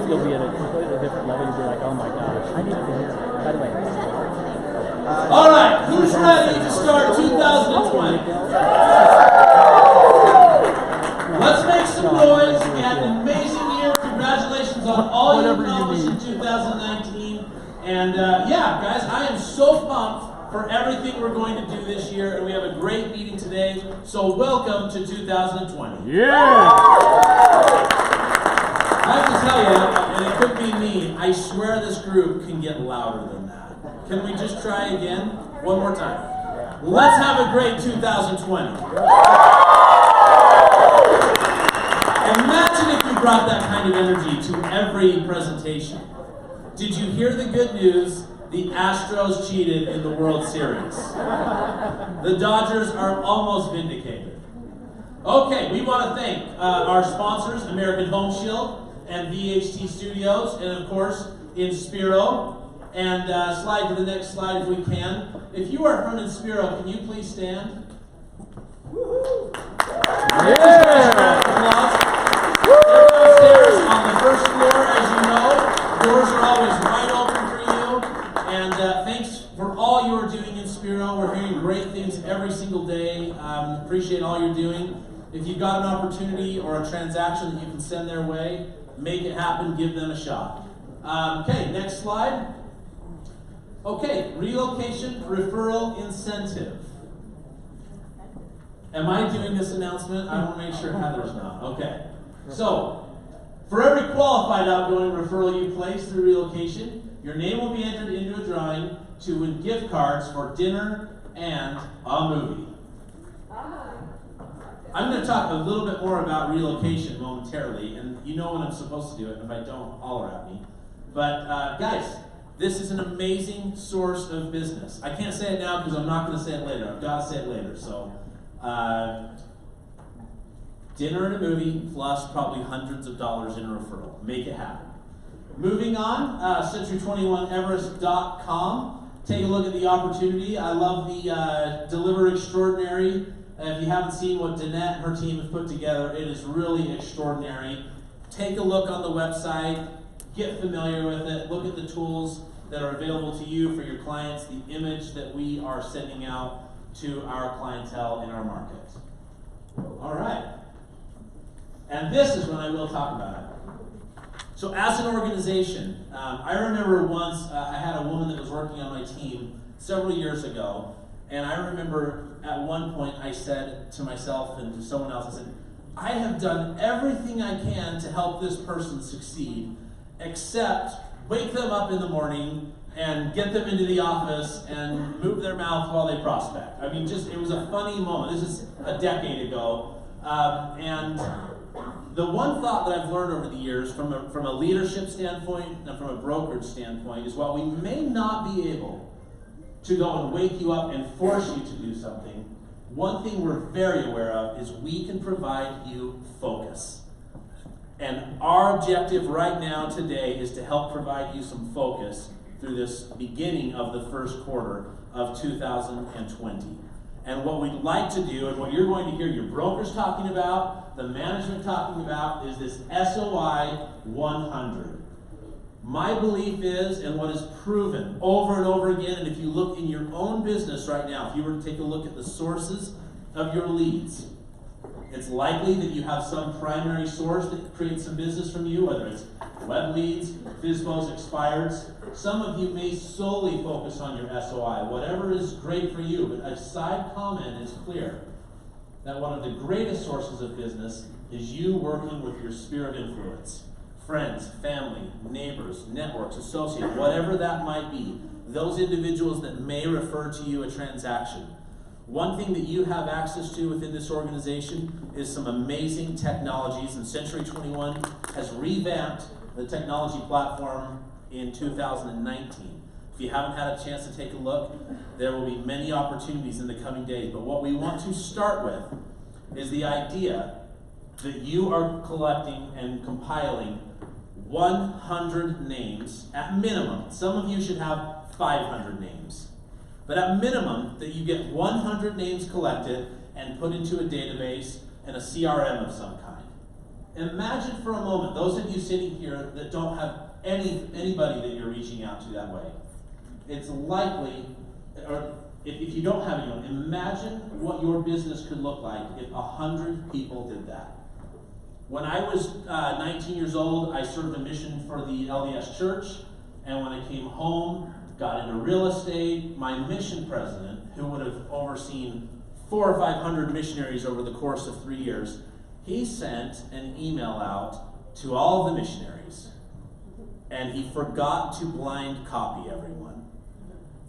you'll be at a completely different level. You'll be like, oh my gosh, I need to hear. By the way. All right, who's ready to start 2020? Let's make some noise. We had an amazing year. Congratulations on all you accomplished in 2019. And yeah, guys, I am so pumped for everything we're going to do this year, and we have a great meeting today. So welcome to 2020. Yeah! I have to tell you, and it could be me, I swear this group can get louder than that. Can we just try again? One more time. Let's have a great 2020. Imagine if you brought that kind of energy to every presentation. Did you hear the good news? The Astros cheated in the World Series. The Dodgers are almost vindicated. Okay, we want to thank our sponsors, American Home Shield and VHT Studios, and of course, Inspiro. And slide to the next slide if we can. If you are from Inspiro, can you please stand? Woo-hoo. Yeah. They're downstairs on the first floor, as you know. Doors are always wide open for you. And thanks for all you are doing in Inspiro. We're hearing great things every single day. Appreciate all you're doing. If you've got an opportunity or a transaction that you can send their way, make it happen, give them a shot. Okay, next slide. Okay, relocation referral incentive. Am I doing this announcement? I want to make sure Heather's not. Okay. So, for every qualified outgoing referral you place through relocation, your name will be entered into a drawing to win gift cards for dinner and a movie. I'm going to talk a little bit more about relocation momentarily, and you know when I'm supposed to do it, and if I don't, holler at me. But guys, this is an amazing source of business. I can't say it now because I'm not going to say it later. I've got to say it later. So, dinner and a movie plus probably hundreds of dollars in a referral. Make it happen. Moving on, Century21Everest.com. Take a look at the opportunity. I love the Deliver Extraordinary. If you haven't seen what Danette and her team have put together, it is really extraordinary. Take a look on the website. Get familiar with it. Look at the tools that are available to you for your clients, the image that we are sending out to our clientele in our market. All right. And this is when I will talk about it. So as an organization, I remember once I had a woman that was working on my team several years ago, and I remember at one point I said to myself and to someone else, I said, I have done everything I can to help this person succeed, except wake them up in the morning and get them into the office and move their mouth while they prospect. I mean, just, it was a funny moment. This is a decade ago. And the one thought that I've learned over the years from a leadership standpoint and from a brokerage standpoint is while we may not be able to go and wake you up and force you to do something, one thing we're very aware of is we can provide you focus. And our objective right now today is to help provide you some focus through this beginning of the first quarter of 2020. And what we'd like to do, and what you're going to hear your brokers talking about, the management talking about, is this SOI 100. My belief is, and what is proven over and over again, and if you look in your own business right now, if you were to take a look at the sources of your leads, it's likely that you have some primary source that creates some business from you, whether it's web leads, FSBOs, expireds. Some of you may solely focus on your SOI, whatever is great for you, but a side comment is clear that one of the greatest sources of business is you working with your sphere of influence. Friends, family, neighbors, networks, associates, whatever that might be, those individuals that may refer to you a transaction. One thing that you have access to within this organization is some amazing technologies, and Century 21 has revamped the technology platform in 2019. If you haven't had a chance to take a look, there will be many opportunities in the coming days. But what we want to start with is the idea that you are collecting and compiling 100 names at minimum. Some of you should have 500 names. But at minimum, that you get 100 names collected and put into a database and a CRM of some kind. Imagine for a moment, those of you sitting here that don't have anybody that you're reaching out to that way. It's likely, or if you don't have anyone, imagine what your business could look like if 100 people did that. When I was 19 years old, I served a mission for the LDS Church, and when I came home, got into real estate, my mission president, who would have overseen 400 or 500 missionaries over the course of 3 years, he sent an email out to all of the missionaries, and he forgot to blind copy everyone.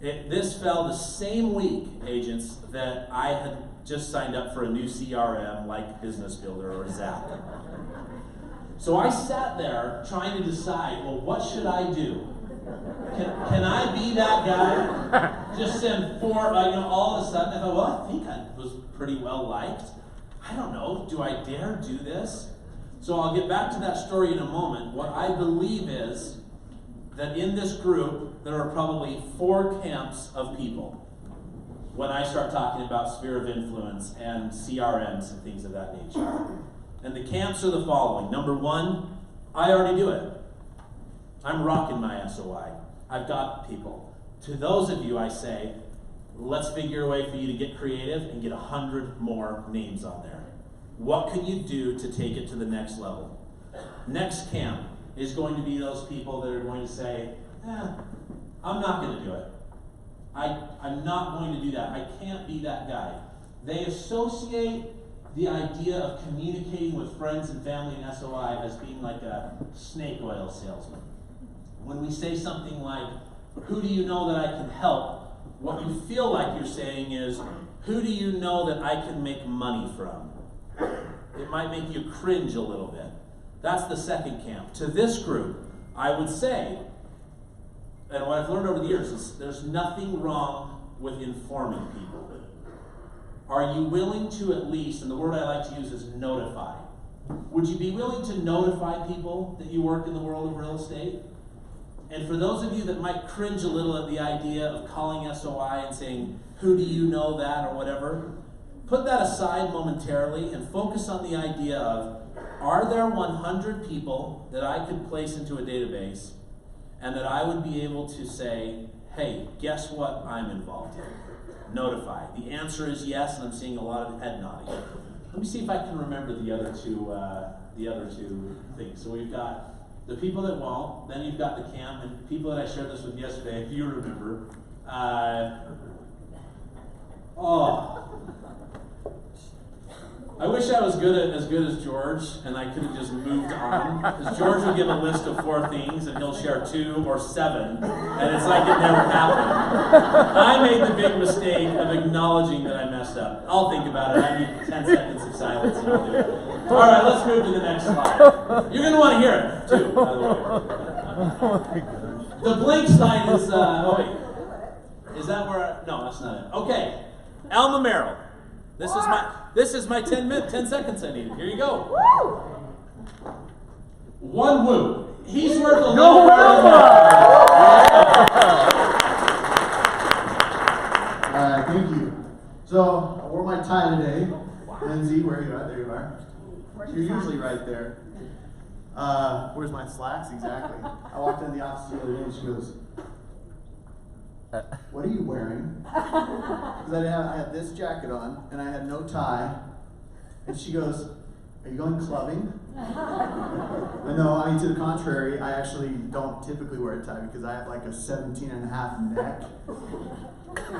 This fell the same week, agents, that I had just signed up for a new CRM like Business Builder or Zap. So I sat there trying to decide, well, what should I do? Can I be that guy? Just send 4, all of a sudden I thought, well, I think I was pretty well liked. I don't know, do I dare do this? So I'll get back to that story in a moment. What I believe is that in this group, there are probably 4 camps of people when I start talking about sphere of influence and CRMs and things of that nature. And the camps are the following. Number 1, I already do it. I'm rocking my SOI. I've got people. To those of you, I say, let's figure a way for you to get creative and get 100 more names on there. What can you do to take it to the next level? Next camp is going to be those people that are going to say, I'm not going to do it. I'm not going to do that. I can't be that guy. They associate the idea of communicating with friends and family in SOI as being like a snake oil salesman. When we say something like, who do you know that I can help? What you feel like you're saying is, who do you know that I can make money from? It might make you cringe a little bit. That's the second camp. To this group, I would say, and what I've learned over the years is there's nothing wrong with informing people. Are you willing to at least, and the word I like to use is notify. Would you be willing to notify people that you work in the world of real estate? And for those of you that might cringe a little at the idea of calling SOI and saying, who do you know that or whatever, put that aside momentarily and focus on the idea of, are there 100 people that I could place into a database and that I would be able to say, hey, guess what I'm involved in? Notify. The answer is yes, and I'm seeing a lot of head nodding. Let me see if I can remember the other two things. So we've got the people that won't, then you've got the camp, and people that I shared this with yesterday, if you remember. I wish I was as good as George, and I could have just moved on. Because George will give a list of 4 things, and he'll share 2 or 7, and it's like it never happened. I made the big mistake of acknowledging that I messed up. I'll think about it. I need 10 seconds of silence, and I'll do it. All right, let's move to the next slide. You're going to want to hear it, too, by the way. The blank slide is, is that where, no, that's not it. Okay, Alma Merrill. This is my 10 seconds I needed. Here you go. Woo! One woo. He's worth a little more than that. Thank you. So I wore my tie today. Lindsay, where are you at? There you are. You're usually right there. Where's my slacks? Exactly. I walked in the office the other day and she goes, what are you wearing? Because I had this jacket on and I had no tie. And she goes, are you going clubbing? But no, to the contrary, I actually don't typically wear a tie because I have like a 17.5 neck.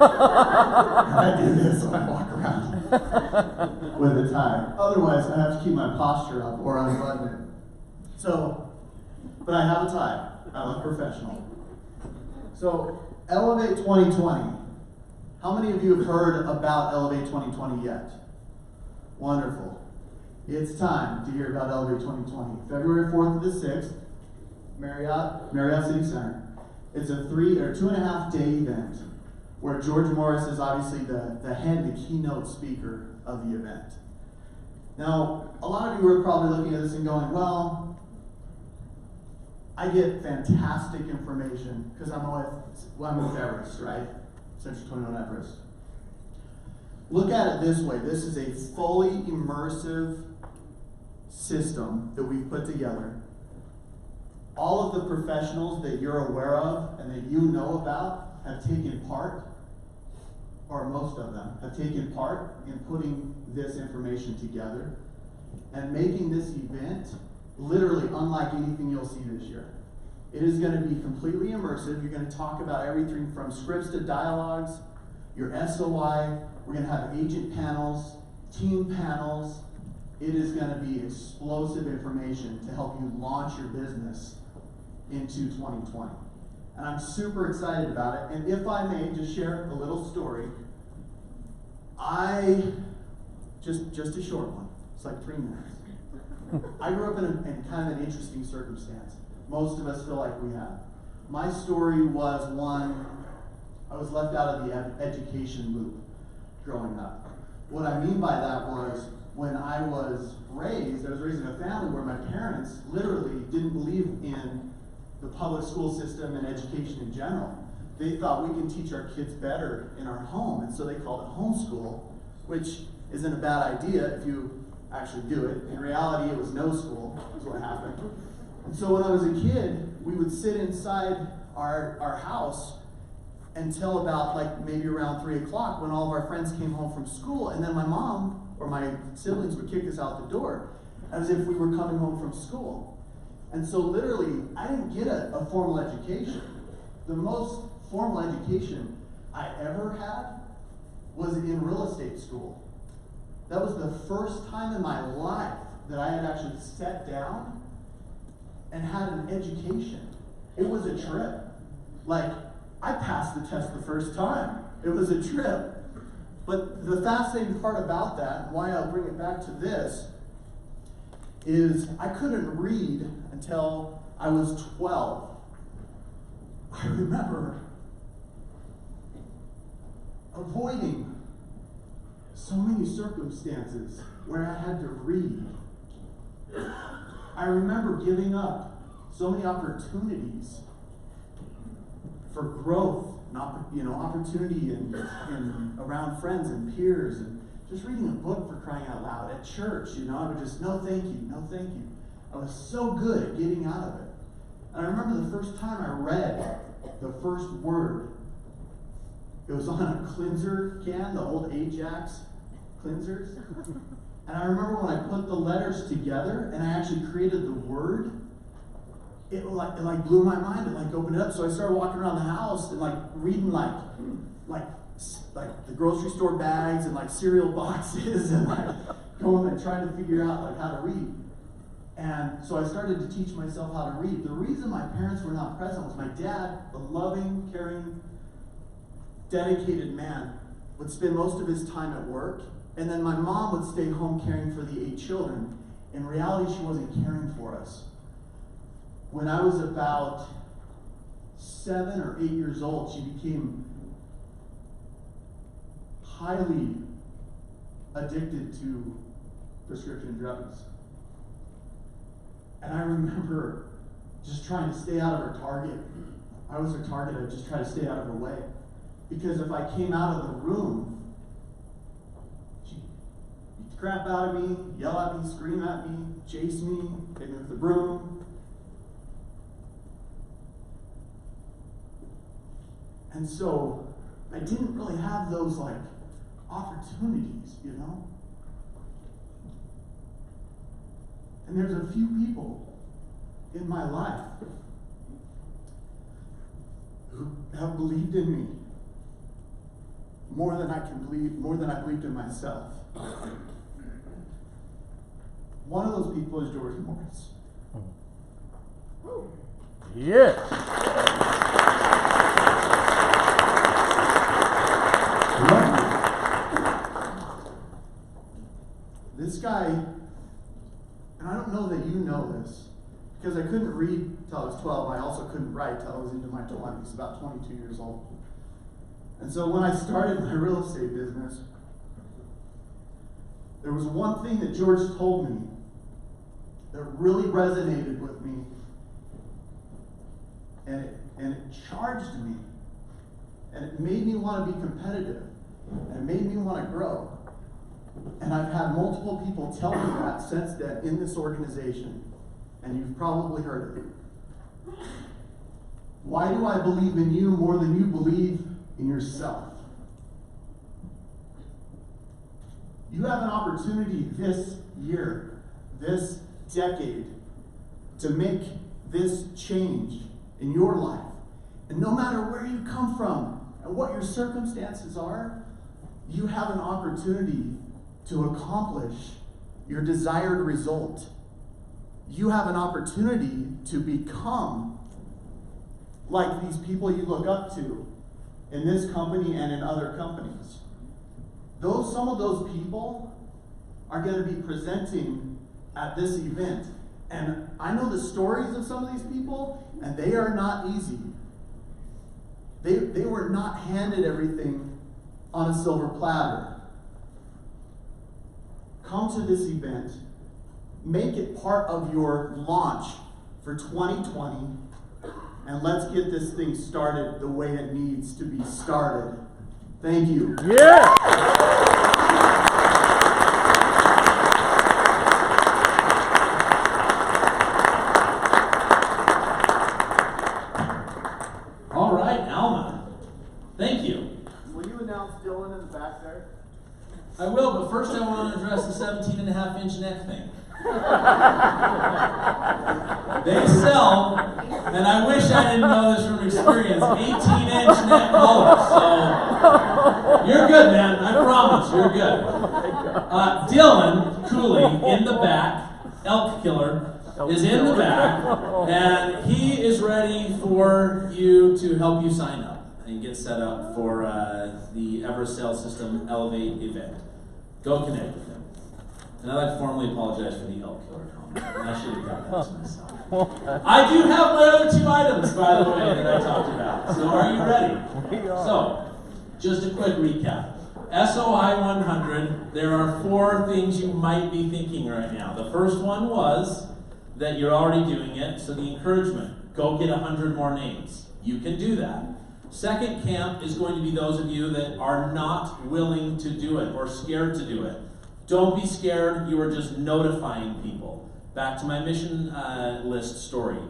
I do this when I walk around with a tie. Otherwise, I have to keep my posture up or unbutton it. So, but I have a tie. I look professional. So, Elevate 2020. How many of you have heard about Elevate 2020 yet? Wonderful. It's time to hear about Elevate 2020. February 4th to the 6th, Marriott City Center. It's a 2.5 day event where George Morris is obviously the keynote speaker of the event. Now, a lot of you are probably looking at this and going, well, I get fantastic information because I'm with Everest, right? Century 21 Everest. Look at it this way. This is a fully immersive system that we've put together, all of the professionals that you're aware of and that you know about have taken part, or most of them have taken part in putting this information together and making this event literally unlike anything you'll see this year. It is going to be completely immersive. You're going to talk about everything from scripts to dialogues, your SOI. We're going to have agent panels, team panels. It is going to be explosive information to help you launch your business into 2020. And I'm super excited about it. And if I may just share a little story, just a short one. It's like 3 minutes. I grew up in kind of an interesting circumstance. Most of us feel like we have. My story was one, I was left out of the education loop growing up. What I mean by that was, when I was raised in a family where my parents literally didn't believe in the public school system and education in general. They thought we can teach our kids better in our home, and so they called it homeschool, which isn't a bad idea if you actually do it. In reality, it was no school, is what happened. And so when I was a kid, we would sit inside our house until about maybe around 3 o'clock when all of our friends came home from school, and then my mom or my siblings would kick us out the door as if we were coming home from school. And so literally, I didn't get a formal education. The most formal education I ever had was in real estate school. That was the first time in my life that I had actually sat down and had an education. It was a trip. I passed the test the first time. It was a trip. But the fascinating part about that, why I'll bring it back to this, is I couldn't read until I was 12. I remember avoiding so many circumstances where I had to read. I remember giving up so many opportunities for growth, and opportunity in around friends and peers, and just reading a book, for crying out loud, at church. I would just, no thank you, no thank you. I was so good at getting out of it. And I remember the first time I read the first word. It was on a cleanser can, the old Ajax cleansers. And I remember when I put the letters together and I actually created the word, it blew my mind. It opened it up. So I started walking around the house and reading like the grocery store bags and cereal boxes and going and trying to figure out how to read. And so I started to teach myself how to read. The reason my parents were not present was my dad, a loving, caring, dedicated man, would spend most of his time at work, and then my mom would stay home caring for the 8 children. In reality, she wasn't caring for us. When I was about 7 or 8 years old, she became highly addicted to prescription drugs. And I remember just trying to stay out of her target. I was her target. I just tried to stay out of her way. Because if I came out of the room, she'd beat the crap out of me, yell at me, scream at me, chase me, hit me with the broom. And so I didn't really have those opportunities, And there's a few people in my life who have believed in me more than I believed in myself. One of those people is George Morris. Yes. This guy, and I don't know that you know this, because I couldn't read till I was 12. I also couldn't write till I was into my 20s, about 22 years old. And so when I started my real estate business, there was one thing that George told me that really resonated with me, and it charged me, and it made me want to be competitive, and it made me want to grow. And I've had multiple people tell me that since then in this organization, and you've probably heard it. Why do I believe in you more than you believe in yourself? You have an opportunity this year, this decade, to make this change in your life. And no matter where you come from and what your circumstances are, you have an opportunity to accomplish your desired result. You have an opportunity to become like these people you look up to in this company and in other companies. Some of those people are going to be presenting at this event. And I know the stories of some of these people, and they are not easy. They were not handed everything on a silver platter. Come to this event, make it part of your launch for 2020, and let's get this thing started the way it needs to be started. Thank you. Yeah! All right, Alma. Thank you. Will you announce Dylan in the back there? I will, but first I want to address the 17.5-inch neck thing. They sell, and I wish I didn't know this from experience, 18-inch neck collars. So you're good, man. I promise, you're good. Dylan Cooley in the back, elk killer, is in the back, and he is ready for you to help you sign up and get set up for the Eversail System Elevate event. Go connect with him. And I'd like to formally apologize for the elk killer comment. I should have done that to myself. I do have my other 2 items, by the way, that I talked about. So are you ready? So, just a quick recap. SOI 100, there are 4 things you might be thinking right now. The first one was that you're already doing it, so the encouragement, go get 100 more names. You can do that. Second camp is going to be those of you that are not willing to do it or scared to do it. Don't be scared, you are just notifying people. Back to my mission list story.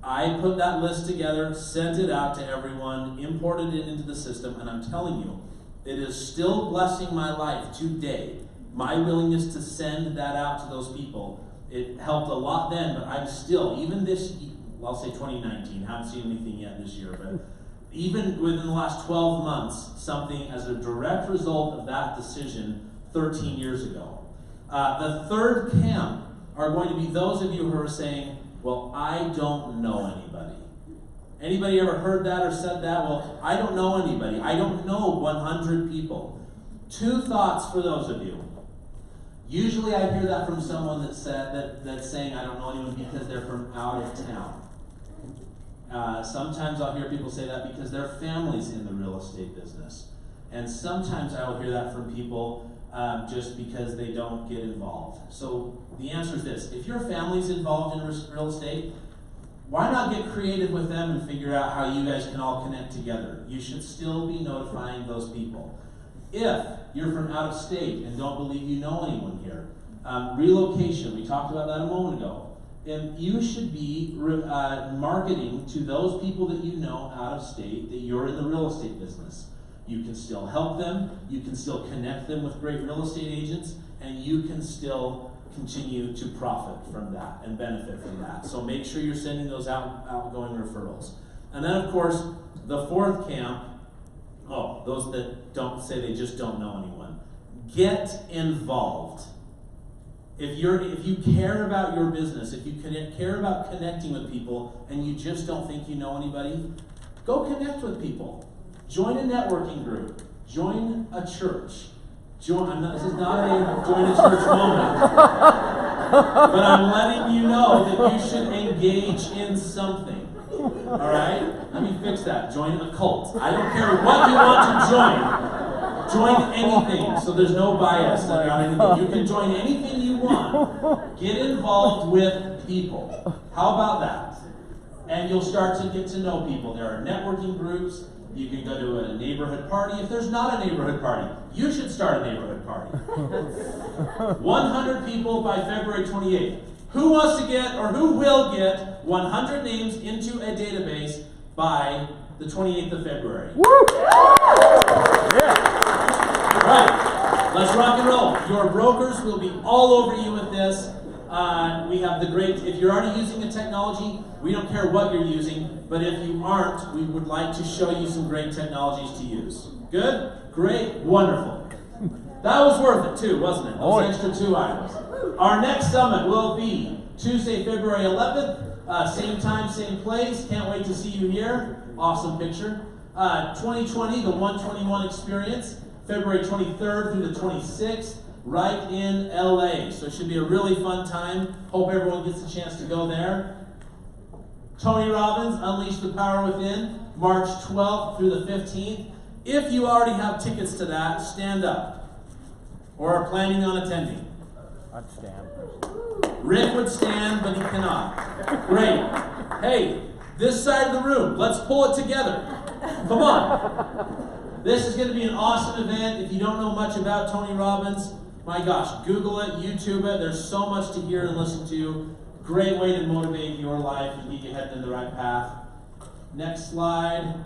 I put that list together, sent it out to everyone, imported it into the system, and I'm telling you, it is still blessing my life today. My willingness to send that out to those people, it helped a lot then, but I'm still, even this, I'll say 2019, haven't seen anything yet this year, but even within the last 12 months, something as a direct result of that decision 13 years ago. The third camp are going to be those of you who are saying, well, I don't know anybody. Anybody ever heard that or said that? Well, I don't know anybody. I don't know 100 people. 2 thoughts for those of you. Usually I hear that from someone that's saying I don't know anyone because they're from out of town. Sometimes I'll hear people say that because their family's in the real estate business. And sometimes I will hear that from people just because they don't get involved. So the answer is this. If your family's involved in real estate, why not get creative with them and figure out how you guys can all connect together? You should still be notifying those people. If you're from out of state and don't believe you know anyone here, relocation, we talked about that a moment ago. And you should be marketing to those people that you know out of state that you're in the real estate business. You can still help them, you can still connect them with great real estate agents, and you can still continue to profit from that and benefit from that. So make sure you're sending those outgoing referrals. And then of course, the fourth camp, those that don't say they just don't know anyone. Get involved. If you care about your business, if you care about connecting with people and you just don't think you know anybody, go connect with people. Join a networking group. Join a church. This is not a join a church moment. But I'm letting you know that you should engage in something. All right? Let me fix that. Join a cult. I don't care what you want to join. Join anything, so there's no bias about anything. You can join anything you want. Get involved with people. How about that? And you'll start to get to know people. There are networking groups. You can go to a neighborhood party. If there's not a neighborhood party, you should start a neighborhood party. 100 people by February 28th. Who wants to get, or who will get, 100 names into a database by the 28th of February? Woo! Yeah. Right. Let's rock and roll. Your brokers will be all over you with this. We have the great, if you're already using a technology, we don't care what you're using, but if you aren't, we would like to show you some great technologies to use. Good? Great? Wonderful. That was worth it too, wasn't it? Those extra 2 items. Our next summit will be Tuesday, February 11th. Same time, same place. Can't wait to see you here. Awesome picture. 2020, the 121 experience, February 23rd through the 26th, right in LA. So it should be a really fun time. Hope everyone gets a chance to go there. Tony Robbins, Unleash the Power Within, March 12th through the 15th. If you already have tickets to that, stand up. Or are planning on attending. I'd stand. Rick would stand, but he cannot. Great. Hey, this side of the room, let's pull it together. Come on. This is going to be an awesome event. If you don't know much about Tony Robbins, my gosh, Google it, YouTube it. There's so much to hear and listen to. Great way to motivate your life and get you heading in the right path. Next slide.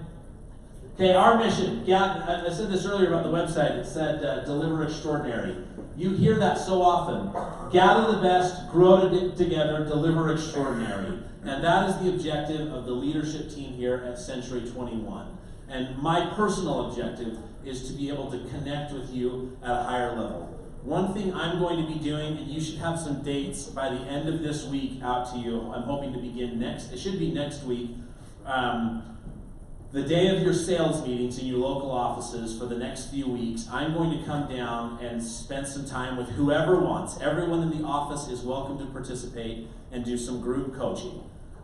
Okay, our mission. Yeah, I said this earlier about the website. It said deliver extraordinary. You hear that so often. Gather the best, grow together, deliver extraordinary. And that is the objective of the leadership team here at Century 21. And my personal objective is to be able to connect with you at a higher level. One thing I'm going to be doing, and you should have some dates by the end of this week out to you. I'm hoping to begin it should be next week. The day of your sales meetings in your local offices for the next few weeks, I'm going to come down and spend some time with whoever wants. Everyone in the office is welcome to participate and do some group coaching.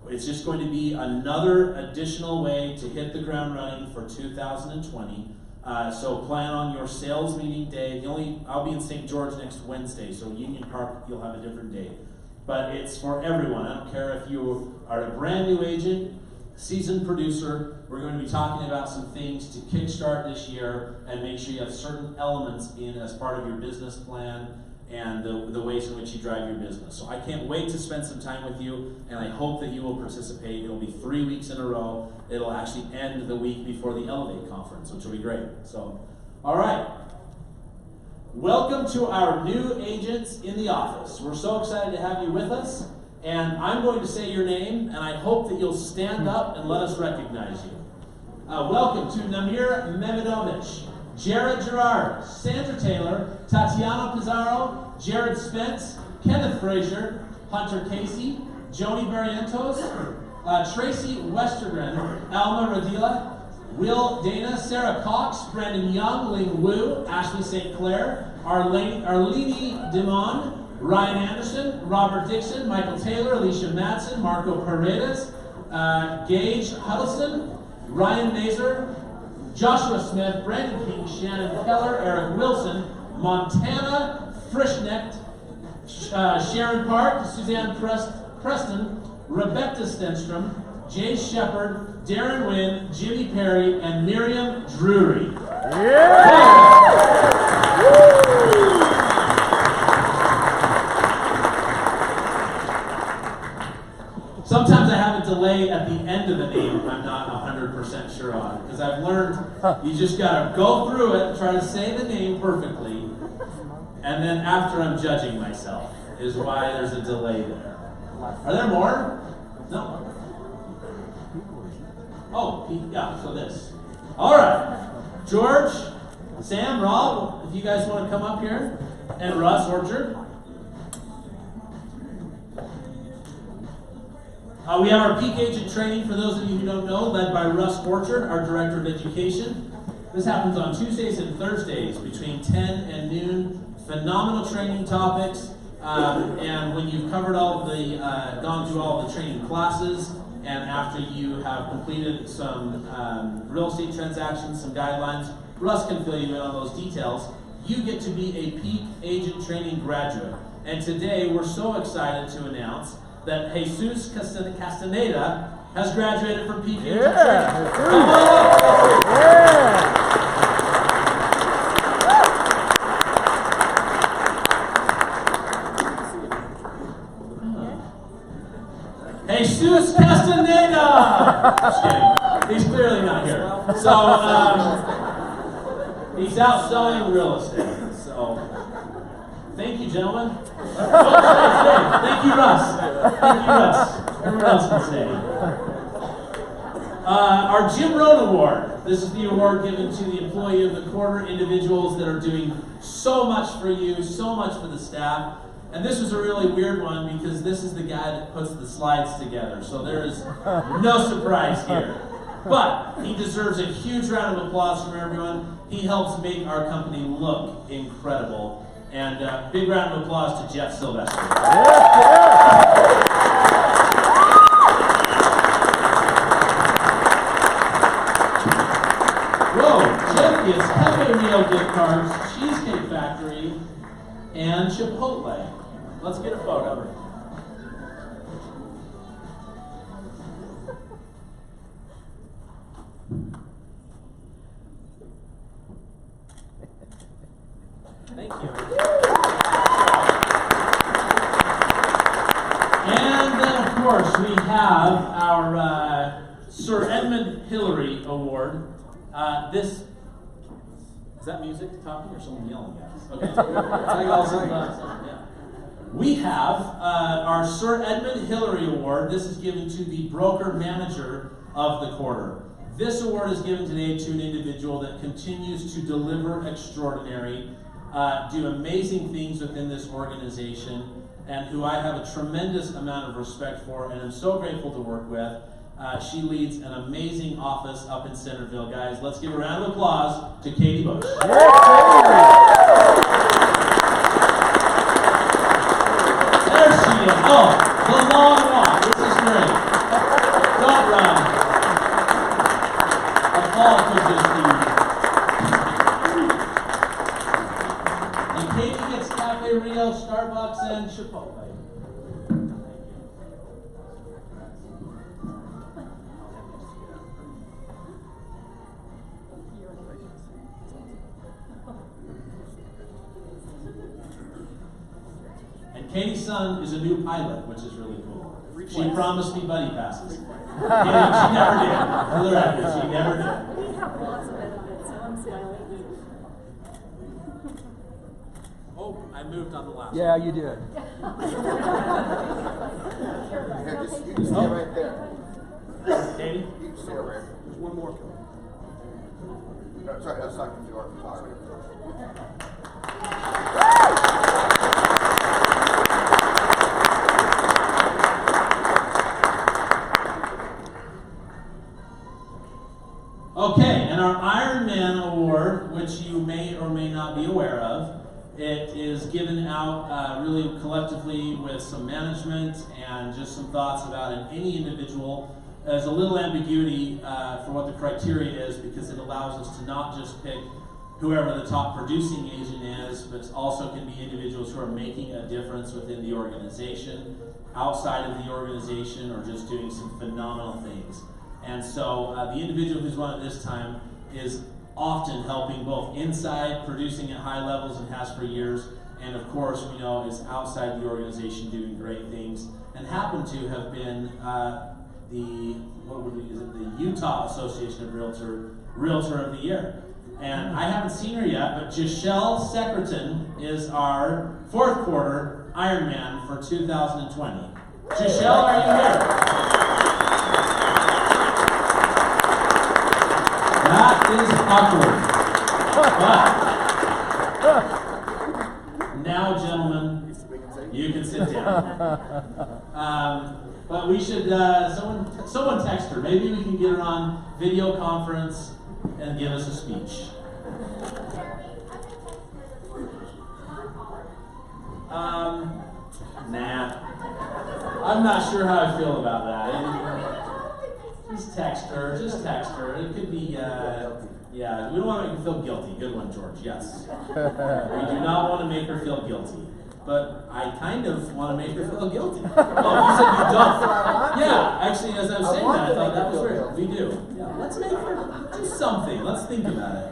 It's just going to be another additional way to hit the ground running for 2020. So plan on your sales meeting day. I'll be in St. George next Wednesday, so Union Park, you'll have a different day. But it's for everyone. I don't care if you are a brand new agent, seasoned producer. We're going to be talking about some things to kickstart this year and make sure you have certain elements in as part of your business plan and the ways in which you drive your business. So I can't wait to spend some time with you, and I hope that you will participate. It'll be 3 weeks in a row. It'll actually end the week before the Elevate conference, which will be great. So, all right. Welcome to our new agents in the office. We're so excited to have you with us, and I'm going to say your name, and I hope that you'll stand up and let us recognize you. Welcome to Namir Mehmedovich, Jared Gerard, Sandra Taylor, Tatiana Pizarro, Jared Spence, Kenneth Frazier, Hunter Casey, Joni Barrientos, Tracy Westergren, Alma Radila, Will Dana, Sarah Cox, Brandon Young, Ling Wu, Ashley St. Clair, Arlene Dimon, Ryan Anderson, Robert Dixon, Michael Taylor, Alicia Madsen, Marco Paredes, Gage Huddleston, Ryan Mazer, Joshua Smith, Brandon King, Shannon Keller, Eric Wilson, Montana Frischnecht, Sharon Park, Suzanne Preston, Rebecca Stenstrom, Jay Shepard, Darren Wynn, Jimmy Perry, and Miriam Drury. Sometimes I have a delay at the end of the name I'm not 100% sure on, because I've learned you just gotta go through it, try to say the name perfectly, and then after I'm judging myself is why there's a delay there. Are there more? No. Oh, yeah, so this. All right. George, Sam, Rob, if you guys want to come up here, and Russ Orchard. We have our peak agent training, for those of you who don't know, led by Russ Orchard, our Director of Education. This happens on Tuesdays and Thursdays between 10 and noon. Phenomenal training topics. And when you've covered all the, gone through all the training classes, and after you have completed some real estate transactions, some guidelines, Russ can fill you in on those details. You get to be a peak agent training graduate. And today we're so excited to announce that Jesus Castaneda has graduated from peak agent training. Come on up. Just kidding. He's clearly not here. So, he's out selling real estate. So, thank you, gentlemen. Thank you, Russ. Thank you, Russ. Everyone else can say. Our Jim Rohn Award. This is the award given to the Employee of the Quarter, individuals that are doing so much for you, so much for the staff. And this was a really weird one because this is the guy that puts the slides together. So there is no surprise here. But he deserves a huge round of applause from everyone. He helps make our company look incredible. And big round of applause to Jeff Sylvester. Whoa, Jeff gets Cafe Rio gift cards, Cheesecake Factory, and Chipotle. Let's get a photo. Thank you. And then, of course, we have our Sir Edmund Hillary Award. This is that music talking or someone yelling at us? Okay. Yeah. We have our Sir Edmund Hillary Award. This is given to the broker manager of the quarter. This award is given today to an individual that continues to deliver extraordinary, do amazing things within this organization, and who I have a tremendous amount of respect for and am so grateful to work with. She leads an amazing office up in Centerville. Guys, let's give a round of applause to Katie Bush. There she is. Oh, the long walk. This is great. Don't run. A fall could just be. And Katie gets Cafe Rio, Starbucks, and Chipotle. Katie's son is a new pilot, which is really cool. She promised me buddy passes. Katie, she never did. For the record, she never did. We have lots of benefits, so I'm smiling. Oh, I moved on the last Yeah, one. you did. You just stay right there. Katie? You can stay right there. There's one more coming. Sorry, that's not going to do our photography. Okay, and our Iron Man Award, which you may or may not be aware of, it is given out really collectively with some management and just some thoughts about any individual. There's a little ambiguity for what the criteria is because it allows us to not just pick whoever the top producing agent is, but also can be individuals who are making a difference within the organization, outside of the organization, or just doing some phenomenal things. And so the individual who's won it this time is often helping both inside, producing at high levels and has for years, and of course we know is outside the organization doing great things, and happen to have been the Utah Association of Realtor of the Year. And I haven't seen her yet, but Giselle Secretan is our fourth quarter Ironman for 2020. Giselle, are you here? That is awkward. But now, gentlemen, you can sit down. But we should, someone text her. Maybe we can get her on video conference and give us a speech. Nah. I'm not sure how I feel about that. Just text her. It could be, yeah, we don't want to make her feel guilty. Good one, George, yes. We do not want to make her feel guilty. But I kind of want to make her feel guilty. Oh, you said you don't. Yeah, actually, as I was saying that, I thought that was real. We do. Yeah, let's make her do something. Let's think about it.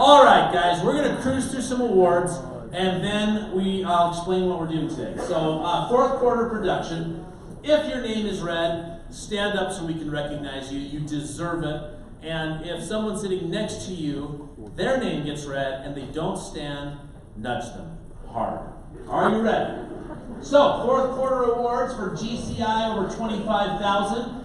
All right, guys, we're going to cruise through some awards, and then I'll explain what we're doing today. So, fourth quarter production. If your name is read, stand up so we can recognize you. You deserve it. And if someone sitting next to you, their name gets read and they don't stand, nudge them hard. Are you ready? So, fourth quarter awards for GCI over 25,000.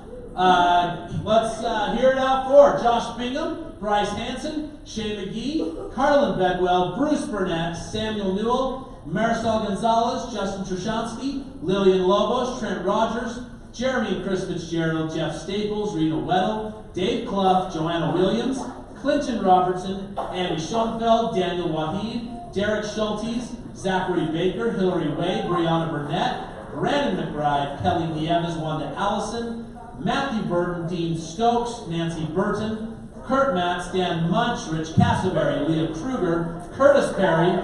Let's hear it out for Josh Bingham, Bryce Hanson, Shay McGee, Carlin Bedwell, Bruce Burnett, Samuel Newell, Marisol Gonzalez, Justin Trushansky, Lillian Lobos, Trent Rogers, Jeremy and Chris Fitzgerald, Jeff Staples, Rita Weddle, Dave Clough, Joanna Williams, Clinton Robertson, Andy Schoenfeld, Daniel Wahid, Derek Schultes, Zachary Baker, Hillary Way, Brianna Burnett, Brandon McBride, Kelly Nieves, Wanda Allison, Matthew Burton, Dean Stokes, Nancy Burton, Kurt Matz, Dan Munch, Rich Cassaberry, Leah Kruger, Curtis Perry.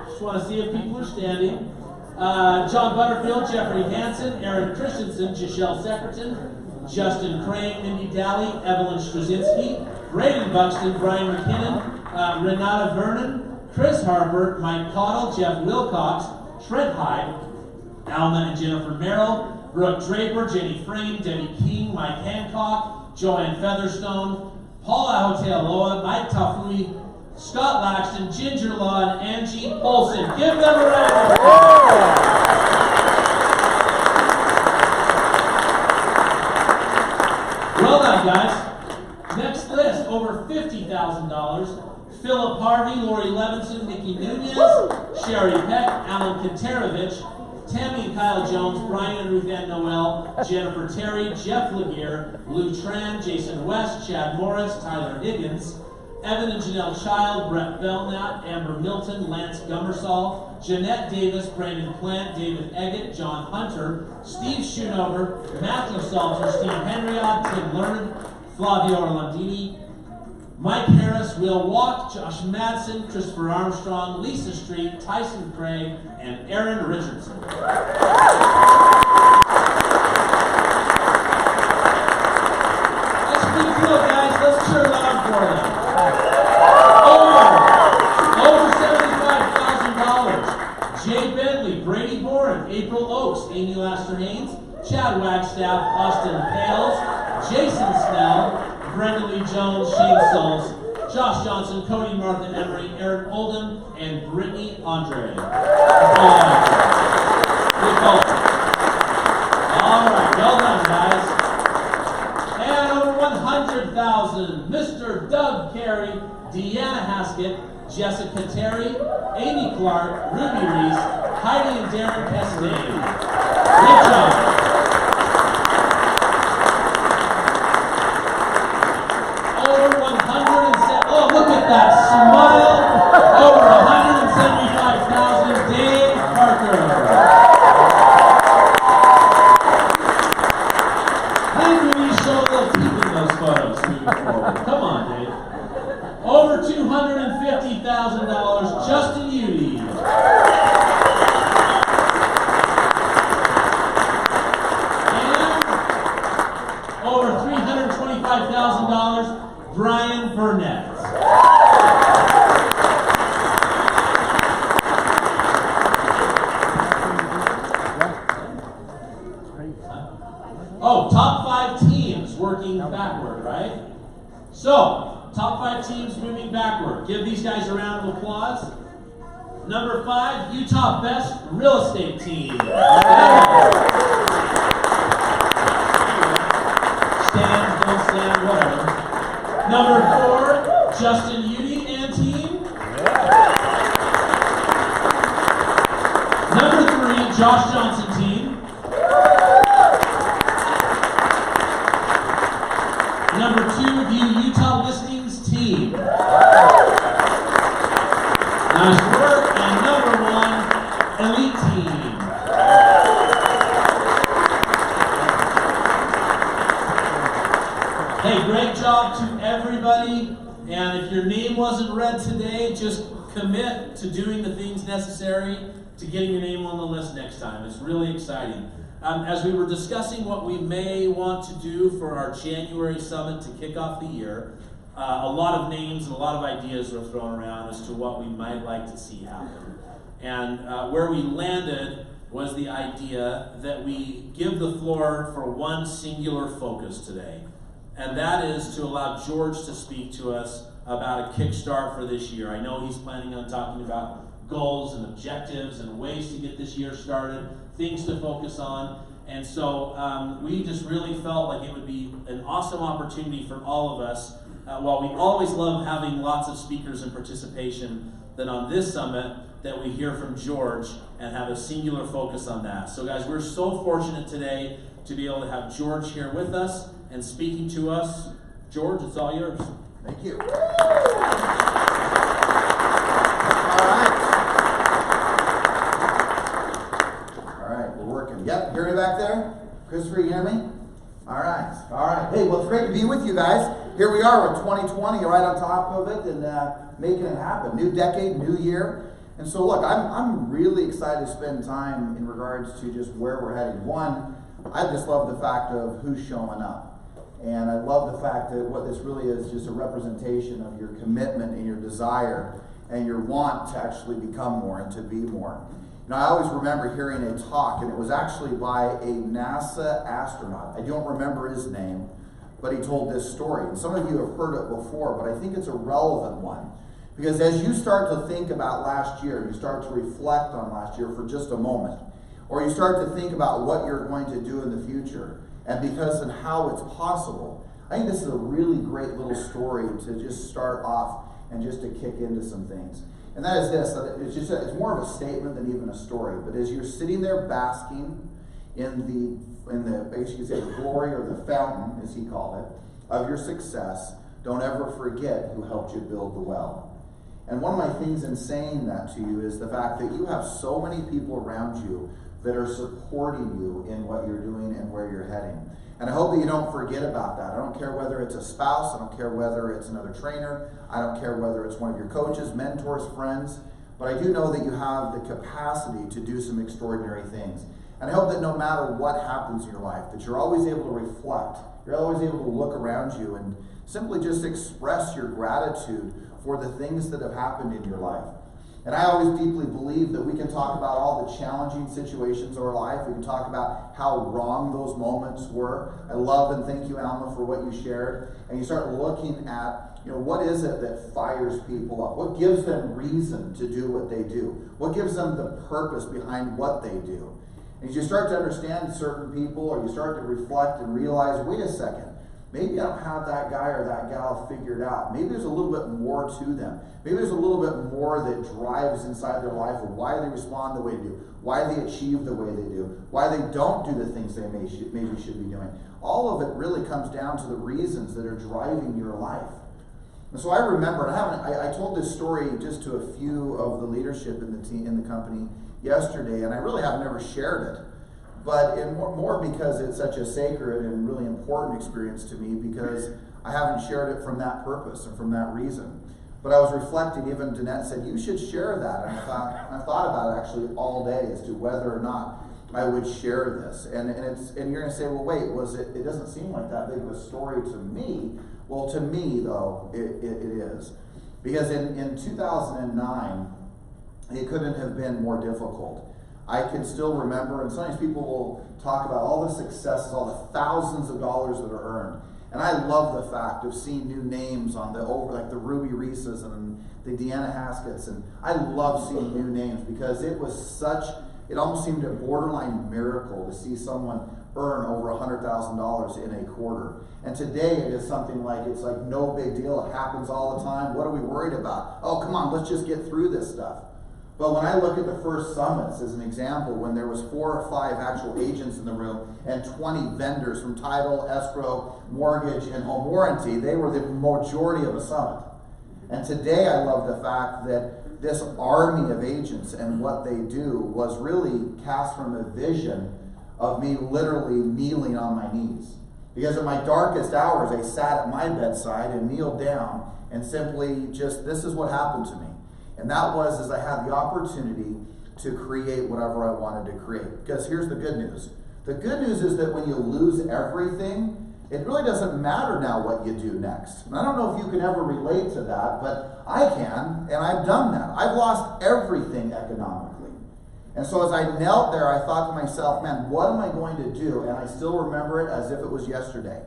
Just want to see if people are standing. John Butterfield, Jeffrey Hansen, Aaron Christensen, Giselle Seckerton, Justin Crane, Mindy Daly, Evelyn Straczynski, Braden Buxton, Brian McKinnon, Renata Vernon, Chris Harper, Mike Cottle, Jeff Wilcox, Trent Hyde, Alma and Jennifer Merrill, Brooke Draper, Jenny Frame, Debbie King, Mike Hancock, Joanne Featherstone, Paul Ahotealoa, Mike Tafui, Scott Laxton, Ginger Law, and Angie Olson. Give them a round of applause. Well done, guys. Next list, over $50,000. Philip Harvey, Lori Levinson, Nikki Nunez, Sherry Peck, Alan Kantarovich, Tammy and Kyle Jones, Brian and Ruth Ann Noel, Jennifer Terry, Jeff Laguerre, Lou Tran, Jason West, Chad Morris, Tyler Higgins, Evan and Janelle Child, Brett Belknap, Amber Milton, Lance Gummersall, Jeanette Davis, Brandon Plant, David Eggett, John Hunter, Steve Schoonover, Matthew Salter, Steve Henriot, Tim Learned, Flavio Orlandini, Mike Harris, Will Walk, Josh Madsen, Christopher Armstrong, Lisa Street, Tyson Craig, and Aaron Richardson. That's a big deal, guys. Let's cheer loud for them. Over $75,000. Jay Bentley, Brady Boren, April Oaks, Amy Laster Haynes, Chad Wagstaff, Austin Pales, Jason Snell, Brendan Lee Jones, Shane Souls, Josh Johnson, Cody Martha Emery, Aaron Oldham, and Brittany Andre. All right, well done, guys. And over $100,000, Mr. Doug Carey, Deanna Haskett, Jessica Terry, Amy Clark, Ruby Reese, Heidi and Darren Castaigne. Good job. That smile, over $175,000, Dave Parker. I think we need to show a little teeth in those photos moving forward. Come on, Dave. Over $250,000, Justin Udy. And over $325,000, Brian Burnett. Oh, top 5 teams working backward, right? So, top 5 teams moving backward. Give these guys a round of applause. Number 5, Utah Best Real Estate Team. Stand, don't stand, whatever. Number 4, Justin Udy and team. Number 3, Josh Johnson team. Number 2, View Utah Listings team. Nice work. And number 1, Elite team. Hey, great job to everybody. And if your name wasn't read today, just commit to doing the things necessary to getting your name on the list next time. It's really exciting. As we were discussing what we may want to do for our January summit to kick off the year, a lot of names and a lot of ideas were thrown around as to what we might like to see happen. And where we landed was the idea that we give the floor for one singular focus today. And that is to allow George to speak to us about a kickstart for this year. I know he's planning on talking about goals and objectives and ways to get this year started, things to focus on. And so we just really felt like it would be an awesome opportunity for all of us. While we always love having lots of speakers and participation, that on this summit that we hear from George and have a singular focus on that. So guys, we're so fortunate today to be able to have George here with us and speaking to us. George, it's all yours. Thank you. All right, we're working. Yep, hear me back there? Christopher, you hear me? All right. Hey, well, it's great to be with you guys. Here we are with 2020 right on top of it and making it happen. New decade, new year. And so look, I'm really excited to spend time in regards to just where we're heading. One, I just love the fact of who's showing up. And I love the fact that what this really is just a representation of your commitment and your desire and your want to actually become more and to be more. You know, I always remember hearing a talk, and it was actually by a NASA astronaut. I don't remember his name, but he told this story. And some of you have heard it before, but I think it's a relevant one. Because as you start to think about last year, you start to reflect on last year for just a moment, or you start to think about what you're going to do in the future, and because and how it's possible, I think this is a really great little story to just start off and just to kick into some things. And that is this, that it's more of a statement than even a story. But as you're sitting there basking in the I guess you could say the glory or the fountain, as he called it, of your success, don't ever forget who helped you build the well. And one of my things in saying that to you is the fact that you have so many people around you that are supporting you in what you're doing and where you're heading. And I hope that you don't forget about that. I don't care whether it's a spouse, I don't care whether it's another trainer, I don't care whether it's one of your coaches, mentors, friends, but I do know that you have the capacity to do some extraordinary things. And I hope that no matter what happens in your life, that you're always able to reflect, you're always able to look around you and simply just express your gratitude for the things that have happened in your life. And I always deeply believe that we can talk about all the challenging situations of our life. We can talk about how wrong those moments were. I love and thank you, Alma, for what you shared. And you start looking at, what is it that fires people up? What gives them reason to do what they do? What gives them the purpose behind what they do? And as you start to understand certain people, or you start to reflect and realize, wait a second, maybe I don't have that guy or that gal figured out. Maybe there's a little bit more to them. Maybe there's a little bit more that drives inside their life of why they respond the way they do, why they achieve the way they do, why they don't do the things they maybe should be doing. All of it really comes down to the reasons that are driving your life. And so I remember, I told this story just to a few of the leadership in the team, in the company yesterday, and I really have never shared it. But more because it's such a sacred and really important experience to me, because I haven't shared it from that purpose and from that reason. But I was reflecting, even Danette said, you should share that. And I thought about it actually all day as to whether or not I would share this. And you're going to say, well, wait, it doesn't seem like that big of a story to me. Well, to me, though, it is. Because in 2009, it couldn't have been more difficult. I can still remember, and sometimes people will talk about all the successes, all the thousands of dollars that are earned. And I love the fact of seeing new names on like the Ruby Reeses and the Deanna Haskets. And I love seeing new names because it almost seemed a borderline miracle to see someone earn over $100,000 in a quarter. And today it is something like, it's like no big deal. It happens all the time. What are we worried about? Oh, come on, let's just get through this stuff. But when I look at the first summits as an example, when there was 4 or 5 actual agents in the room and 20 vendors from title, escrow, mortgage, and home warranty, they were the majority of a summit. And today I love the fact that this army of agents and what they do was really cast from a vision of me literally kneeling on my knees. Because in my darkest hours, I sat at my bedside and kneeled down and simply just, this is what happened to me. And that was as I had the opportunity to create whatever I wanted to create. Because here's the good news. The good news is that when you lose everything, it really doesn't matter now what you do next. And I don't know if you can ever relate to that, but I can, and I've done that. I've lost everything economically. And so as I knelt there, I thought to myself, man, what am I going to do? And I still remember it as if it was yesterday.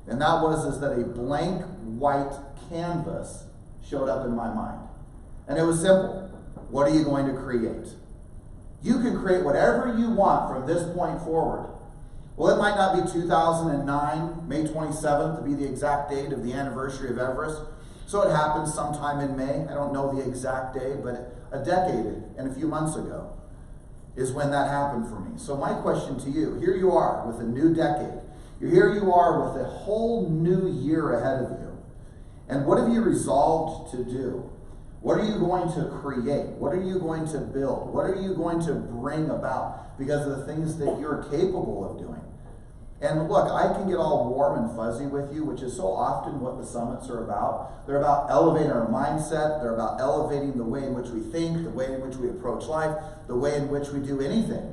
And that was that a blank white canvas showed up in my mind. And it was simple. What are you going to create? You can create whatever you want from this point forward. Well, it might not be 2009, May 27th to be the exact date of the anniversary of Everest. So it happened sometime in May. I don't know the exact day, but a decade and a few months ago is when that happened for me. So my question to you, here you are with a new decade. Here you are with a whole new year ahead of you. And what have you resolved to do? What are you going to create? What are you going to build? What are you going to bring about because of the things that you're capable of doing? And look, I can get all warm and fuzzy with you, which is so often what the summits are about. They're about elevating our mindset. They're about elevating the way in which we think, the way in which we approach life, the way in which we do anything.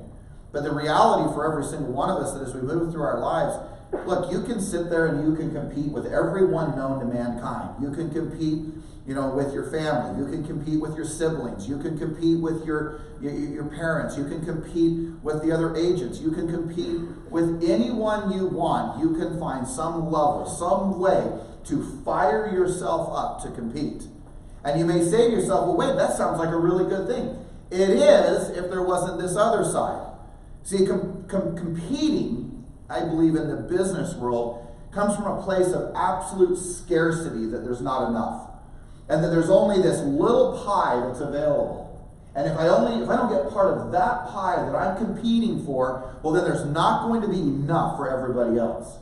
But the reality for every single one of us that as we move through our lives, look, you can sit there and you can compete with everyone known to mankind. You can compete, with your family. You can compete with your siblings. You can compete with your parents. You can compete with the other agents. You can compete with anyone you want. You can find some level, some way to fire yourself up to compete. And you may say to yourself, well, wait, that sounds like a really good thing. It is if there wasn't this other side. See, competing, I believe in the business world, comes from a place of absolute scarcity, that there's not enough. And that there's only this little pie that's available. And if I don't get part of that pie that I'm competing for, well, then there's not going to be enough for everybody else.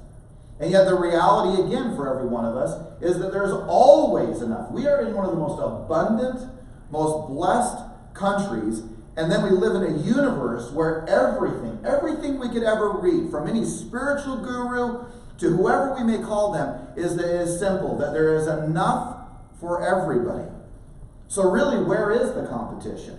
And yet the reality, again, for every one of us, is that there's always enough. We are in one of the most abundant, most blessed countries, and then we live in a universe where everything we could ever read, from any spiritual guru to whoever we may call them, is simple, that there is enough for everybody. So really, where is the competition?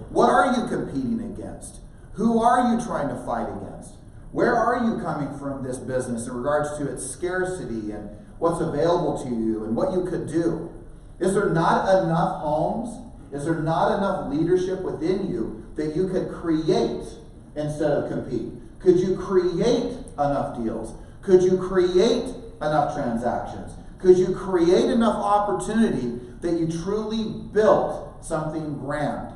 What are you competing against? Who are you trying to fight against? Where are you coming from this business in regards to its scarcity and what's available to you and what you could do? Is there not enough homes? Is there not enough leadership within you that you could create instead of compete? Could you create enough deals? Could you create enough transactions? Could you create enough opportunity that you truly built something grand?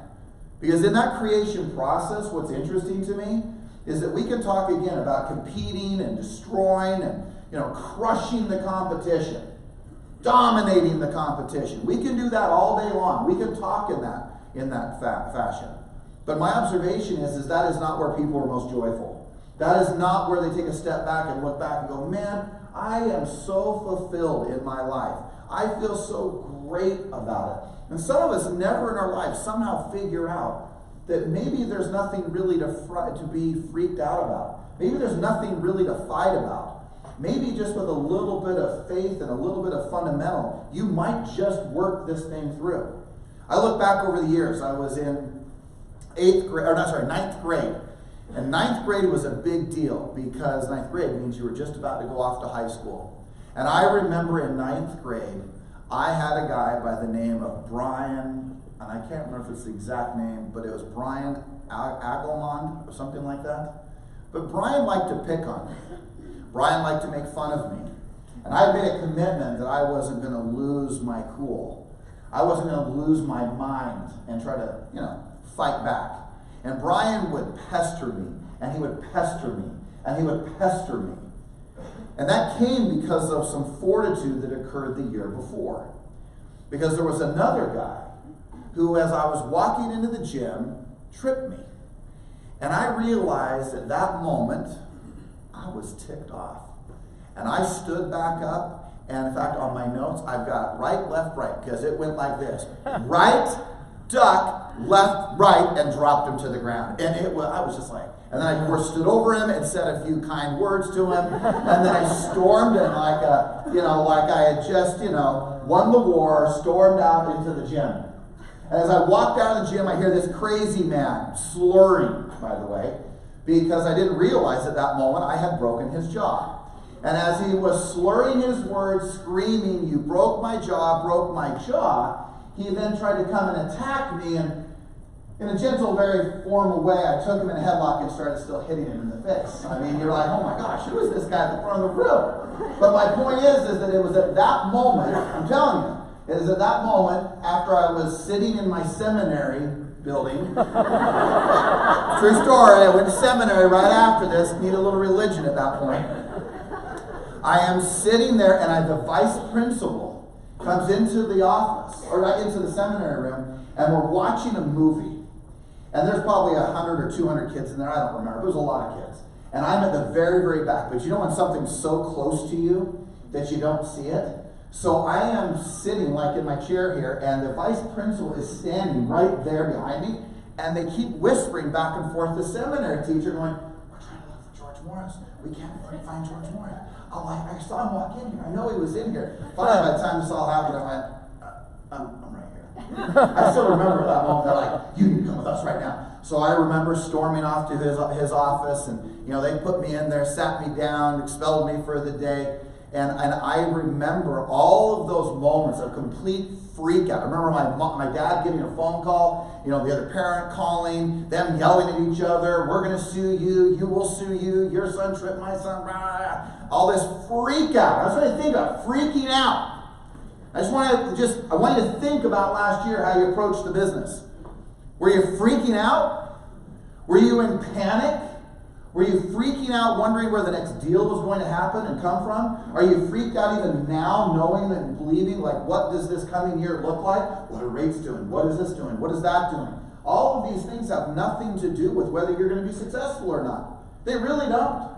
Because in that creation process, what's interesting to me is that we can talk again about competing and destroying and crushing the competition, dominating the competition. We can do that all day long. We can talk in that fashion. But my observation is that is not where people are most joyful. That is not where they take a step back and look back and go, man, I am so fulfilled in my life. I feel so great about it. And some of us never in our lives somehow figure out that maybe there's nothing really to be freaked out about. Maybe there's nothing really to fight about. Maybe just with a little bit of faith and a little bit of fundamental, you might just work this thing through. I look back over the years. I was in ninth grade. And ninth grade was a big deal because ninth grade means you were just about to go off to high school. And I remember in ninth grade, I had a guy by the name of Brian, and I can't remember if it's the exact name, but it was Brian Agelmond or something like that. But Brian liked to pick on me. Brian liked to make fun of me. And I made a commitment that I wasn't going to lose my cool. I wasn't going to lose my mind and try to, fight back. And Brian would pester me, and he would pester me, and he would pester me. And that came because of some fortitude that occurred the year before. Because there was another guy who, as I was walking into the gym, tripped me. And I realized at that moment, I was ticked off. And I stood back up, and in fact, on my notes, I've got right, left, right, because it went like this. Right, duck, left, right, and dropped him to the ground. And I was just like, and then I, of course, stood over him and said a few kind words to him. And then I stormed in like I had just, won the war, stormed out into the gym. And as I walked out of the gym, I hear this crazy man slurring, by the way, because I didn't realize at that moment I had broken his jaw. And as he was slurring his words, screaming, "You broke my jaw," he then tried to come and attack me, and in a gentle, very formal way, I took him in a headlock and started still hitting him in the face. I mean, you're like, oh my gosh, who is this guy at the front of the room? But my point is that it was at that moment, I'm telling you, it is at that moment after I was sitting in my seminary building. True story, I went to seminary right after this, need a little religion at that point. I am sitting there and the vice principal comes into the office, or right into the seminary room, and we're watching a movie. And there's probably 100 or 200 kids in there, I don't remember, there's a lot of kids. And I'm at the very, very back, but you know when something's so close to you that you don't see it? So I am sitting like in my chair here, and the vice principal is standing right there behind me, and they keep whispering back and forth, the seminary teacher going, we're trying to look for George Morris. We can't find George Morris. Oh, I saw him walk in here. I know he was in here. Finally, by the time this all happened, I went, I'm right here. I still remember that moment. They're like, you need to come with us right now. So I remember storming off to his office, and they put me in there, sat me down, expelled me for the day. And I remember all of those moments of complete freak out. I remember my dad getting a phone call, the other parent calling, them yelling at each other, we're going to sue you, you will sue you, your son tripped my son, blah, blah, blah. All this freak out. That's what I think about, freaking out. I want you to think about last year how you approached the business. Were you freaking out? Were you in panic? Were you freaking out, wondering where the next deal was going to happen and come from? Are you freaked out even now, knowing and believing, like, what does this coming year look like? What are rates doing? What is this doing? What is that doing? All of these things have nothing to do with whether you're going to be successful or not. They really don't.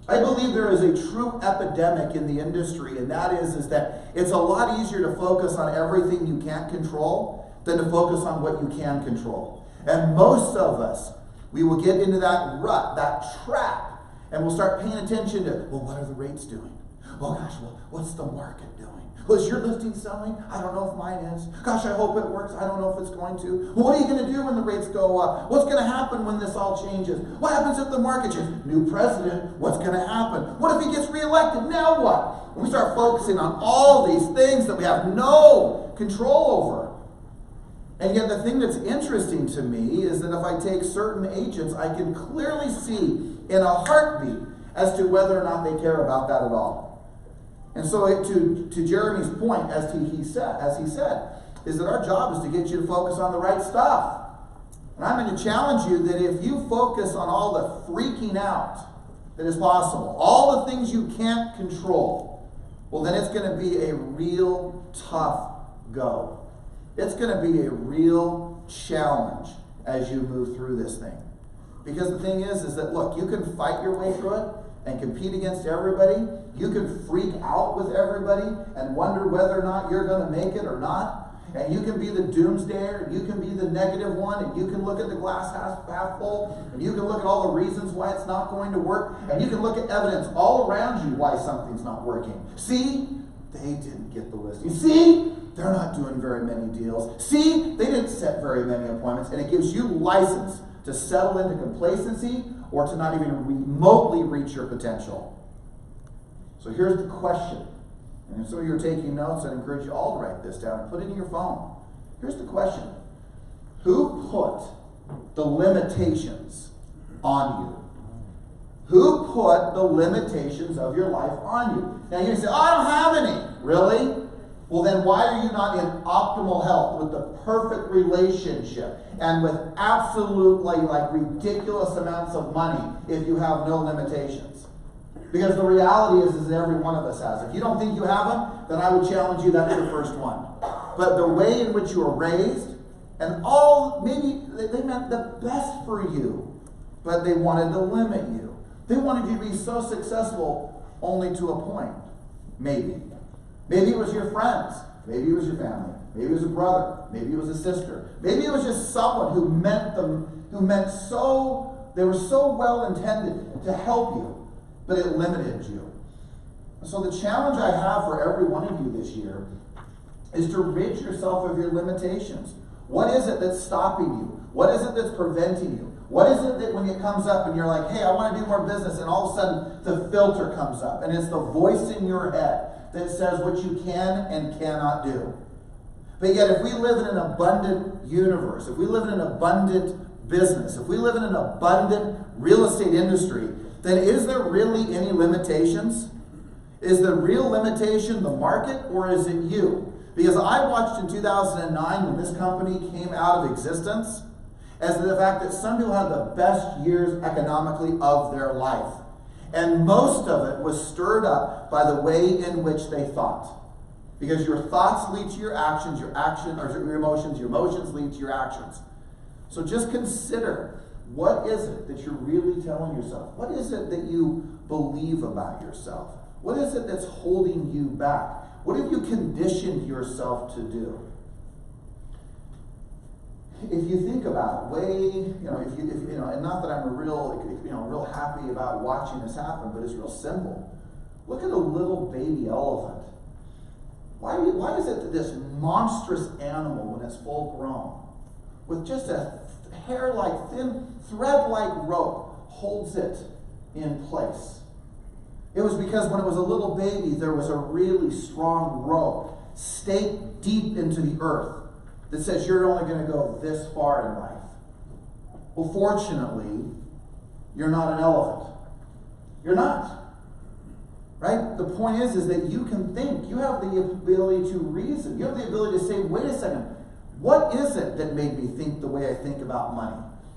I believe there is a true epidemic in the industry, and that is that it's a lot easier to focus on everything you can't control than to focus on what you can control. And most of us, we will get into that rut, that trap, and we'll start paying attention to, well, what are the rates doing? Oh gosh, well, what's the market doing? Well, is your listing selling? I don't know if mine is. Gosh, I hope it works. I don't know if it's going to. Well, what are you going to do when the rates go up? What's going to happen when this all changes? What happens if the market changes? New president, what's going to happen? What if he gets reelected? Now what? When we start focusing on all these things that we have no control over. And yet the thing that's interesting to me is that if I take certain agents, I can clearly see in a heartbeat as to whether or not they care about that at all. And so to Jeremy's point, as he said, is that our job is to get you to focus on the right stuff. And I'm going to challenge you that if you focus on all the freaking out that is possible, all the things you can't control, well, then it's going to be a real tough go. It's going to be a real challenge as you move through this thing. Because the thing is that, look, you can fight your way through it and compete against everybody. You can freak out with everybody and wonder whether or not you're going to make it or not. And you can be the doomsdayer, you can be the negative one, and you can look at the glass half full, and you can look at all the reasons why it's not going to work, and you can look at evidence all around you why something's not working. See, they didn't get the listing. See, they're not doing very many deals. See, they didn't set very many appointments, and it gives you license to settle into complacency or to not even remotely reach your potential. So here's the question. And if some of you are taking notes, I'd encourage you all to write this down and put it in your phone. Here's the question. Who put the limitations on you? Who put the limitations of your life on you? Now you're going to say, oh, I don't have any. Really? Well, then why are you not in optimal health with the perfect relationship and with absolutely ridiculous amounts of money if you have no limitations? Because the reality is that every one of us has. If you don't think you have them, then I would challenge you, that's your first one. But the way in which you were raised, and maybe they meant the best for you, but they wanted to limit you. They wanted you to be so successful only to a point. Maybe. Maybe it was your friends. Maybe it was your family. Maybe it was a brother. Maybe it was a sister. Maybe it was just someone they were so well intended to help you, but it limited you. So the challenge I have for every one of you this year is to rid yourself of your limitations. What is it that's stopping you? What is it that's preventing you? What is it that when it comes up and you're like, hey, I want to do more business, and all of a sudden the filter comes up, and it's the voice in your head that says what you can and cannot do. But yet, if we live in an abundant universe, if we live in an abundant business, if we live in an abundant real estate industry, then is there really any limitations? Is the real limitation the market, or is it you? Because I watched in 2009 when this company came out of existence as the fact that some people had the best years economically of their life. And most of it was stirred up by the way in which they thought. Because your thoughts lead to your actions, or your emotions lead to your actions. So just consider, what is it that you're really telling yourself? What is it that you believe about yourself? What is it that's holding you back? What have you conditioned yourself to do? If you think about it, and not that I'm real happy about watching this happen, but it's real simple. Look at a little baby elephant. Why is it that this monstrous animal, when it's full grown, with just a hair-like, thin, thread-like rope, holds it in place? It was because when it was a little baby, there was a really strong rope staked deep into the earth that says you're only going to go this far in life. Well, fortunately, you're not an elephant. You're not. Right? The point is that you can think. You have the ability to reason. You have the ability to say, wait a second, what is it that made me think the way I think about money?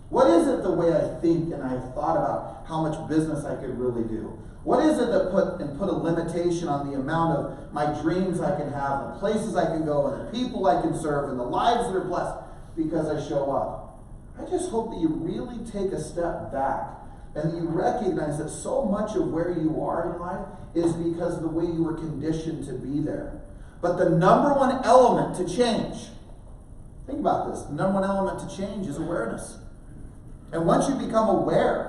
What is it the way I think and I have thought about how much business I could really do? What is it that put a limitation on the amount of my dreams I can have, the places I can go, and the people I can serve, and the lives that are blessed because I show up? I just hope that you really take a step back and that you recognize that so much of where you are in life is because of the way you were conditioned to be there. But the number one element to change, think about this, the number one element to change is awareness. And once you become aware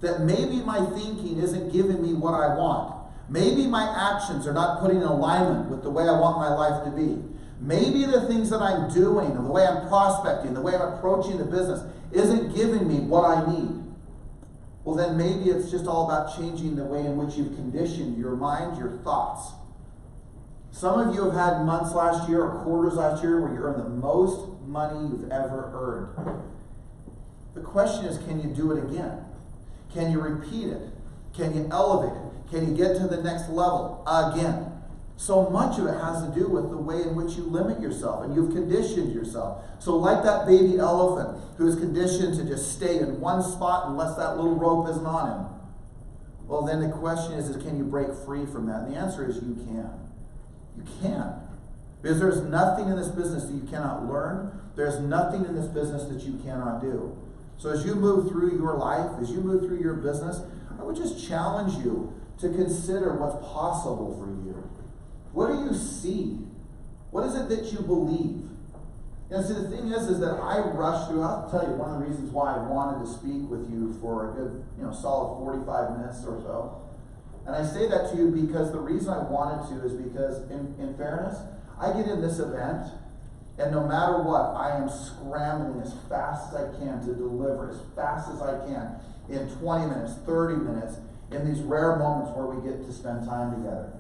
that maybe my thinking isn't giving me what I want, maybe my actions are not putting in alignment with the way I want my life to be, maybe the things that I'm doing, and the way I'm prospecting, the way I'm approaching the business isn't giving me what I need, well then maybe it's just all about changing the way in which you've conditioned your mind, your thoughts. Some of you have had months last year or quarters last year where you earned the most money you've ever earned. The question is, can you do it again? Can you repeat it? Can you elevate it? Can you get to the next level again? So much of it has to do with the way in which you limit yourself and you've conditioned yourself. So like that baby elephant who is conditioned to just stay in one spot unless that little rope isn't on him. Well, then the question is can you break free from that? And the answer is you can. You can. Because there's nothing in this business that you cannot learn. There's nothing in this business that you cannot do. So as you move through your life, as you move through your business, I would just challenge you to consider what's possible for you. What do you see? What is it that you believe? And see, the thing is that I rushed through. I'll tell you one of the reasons why I wanted to speak with you for a good, solid 45 minutes or so. And I say that to you because the reason I wanted to is because, in fairness, I get in this event, and no matter what, I am scrambling as fast as I can to deliver as fast as I can in 20 minutes, 30 minutes, in these rare moments where we get to spend time together.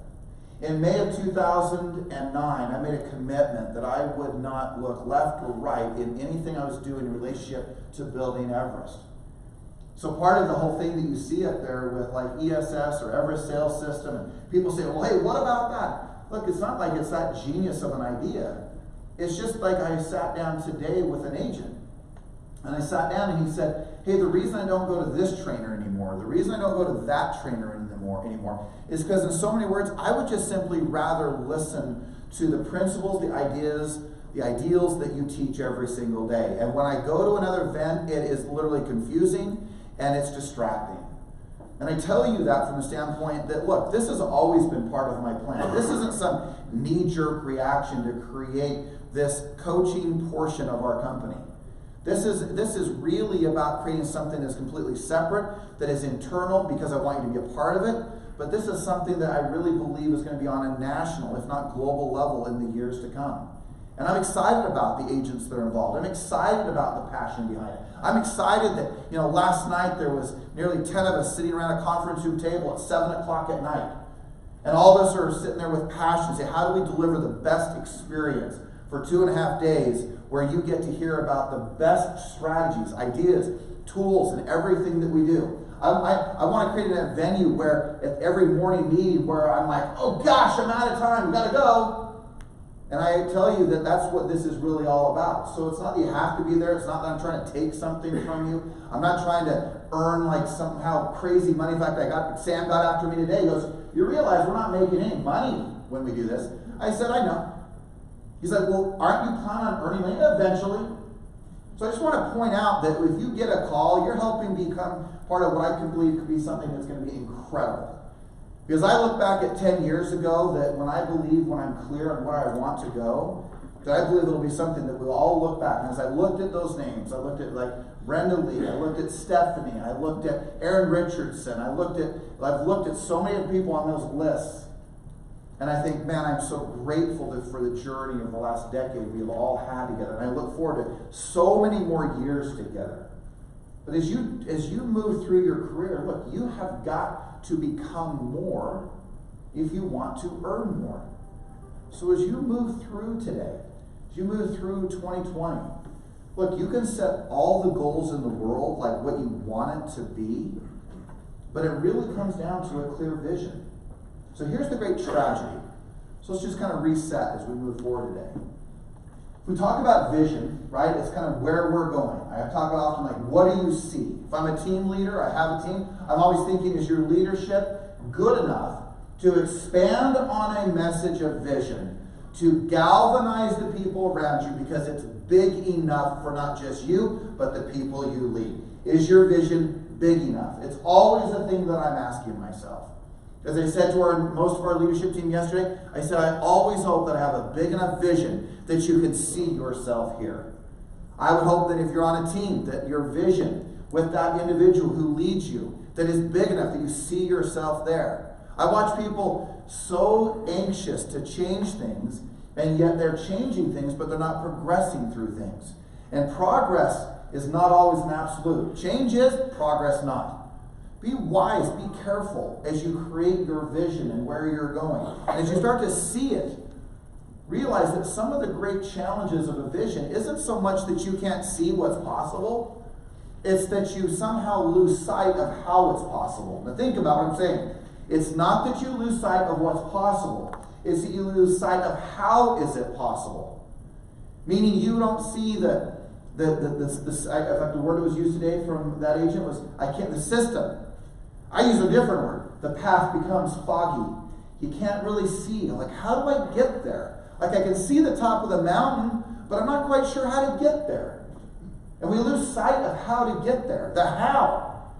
In May of 2009, I made a commitment that I would not look left or right in anything I was doing in relationship to building Everest. So part of the whole thing that you see up there with like ESS or Everest Sales System, and people say, well, hey, what about that? Look, it's not like it's that genius of an idea. It's just like I sat down today with an agent. And I sat down and he said, hey, the reason I don't go to this trainer anymore, the reason I don't go to that trainer anymore is because in so many words, I would just simply rather listen to the principles, the ideas, the ideals that you teach every single day. And when I go to another event, it is literally confusing and it's distracting. And I tell you that from the standpoint that, look, this has always been part of my plan. This isn't some knee-jerk reaction to create this coaching portion of our company. This is really about creating something that's completely separate, that is internal because I want you to be a part of it. But this is something that I really believe is going to be on a national, if not global level in the years to come. And I'm excited about the agents that are involved. I'm excited about the passion behind it. I'm excited that, last night there was nearly 10 of us sitting around a conference room table at 7 o'clock at night. And all of us are sitting there with passion, say, how do we deliver the best experience for 2.5 days where you get to hear about the best strategies, ideas, tools, and everything that we do. I want to create a venue where at every morning meeting where I'm like, oh gosh, I'm out of time, we gotta go. And I tell you that that's what this is really all about. So it's not that you have to be there. It's not that I'm trying to take something from you. I'm not trying to earn like somehow crazy money. In fact, Sam got after me today. He goes, you realize we're not making any money when we do this. I said, I know. He's like, well, aren't you planning on earning money? Eventually. So I just want to point out that if you get a call, you're helping become part of what I can believe could be something that's going to be incredible. Because I look back at 10 years ago that when I'm clear on where I want to go, that I believe it'll be something that we'll all look back. And as I looked at those names, I looked at like Brenda Lee, I looked at Stephanie, I looked at Aaron Richardson, I've looked at so many people on those lists. And I think, man, I'm so grateful for the journey of the last decade we've all had together. And I look forward to so many more years together. But as you move through your career, look, you have got to become more if you want to earn more. So as you move through today, as you move through 2020, look, you can set all the goals in the world, like what you want it to be, but it really comes down to a clear vision. So here's the great tragedy. So let's just kind of reset as we move forward today. If we talk about vision, right, it's kind of where we're going. I talk about often like, what do you see? If I'm a team leader, I have a team, I'm always thinking, is your leadership good enough to expand on a message of vision, to galvanize the people around you because it's big enough for not just you, but the people you lead? Is your vision big enough? It's always a thing that I'm asking myself. As I said to most of our leadership team yesterday, I said, I always hope that I have a big enough vision that you can see yourself here. I would hope that if you're on a team, that your vision with that individual who leads you, that is big enough that you see yourself there. I watch people so anxious to change things, and yet they're changing things, but they're not progressing through things. And progress is not always an absolute. Change is, progress not. Be wise, be careful as you create your vision and where you're going. And as you start to see it, realize that some of the great challenges of a vision isn't so much that you can't see what's possible, it's that you somehow lose sight of how it's possible. Now think about what I'm saying. It's not that you lose sight of what's possible, it's that you lose sight of how is it possible. Meaning you don't see the word that was used today from that agent was, the system. I use a different word. The path becomes foggy. You can't really see. Like, how do I get there? Like, I can see the top of the mountain, but I'm not quite sure how to get there. And we lose sight of how to get there. The how.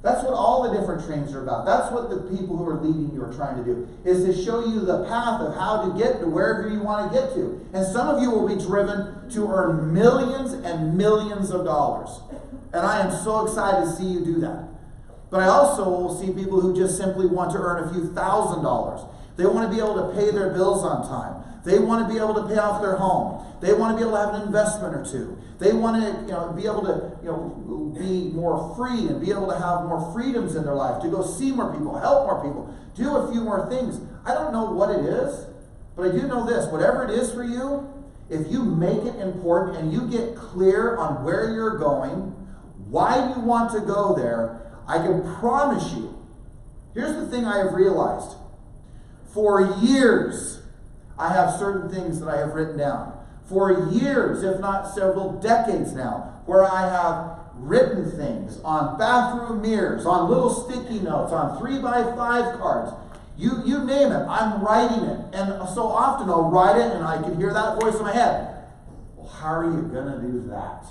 That's what all the different trainings are about. That's what the people who are leading you are trying to do, is to show you the path of how to get to wherever you want to get to. And some of you will be driven to earn millions and millions of dollars. And I am so excited to see you do that. But I also will see people who just simply want to earn a few $1,000s. They want to be able to pay their bills on time. They want to be able to pay off their home. They want to be able to have an investment or two. They want to be able to be more free and be able to have more freedoms in their life, to go see more people, help more people, do a few more things. I don't know what it is, but I do know this. Whatever it is for you, if you make it important and you get clear on where you're going, why you want to go there, I can promise you, here's the thing I have realized. For years, I have certain things that I have written down. For years, if not several decades now, where I have written things on bathroom mirrors, on little sticky notes, on 3x5 cards. You name it, I'm writing it. And so often I'll write it and I can hear that voice in my head. Well, how are you going to do that?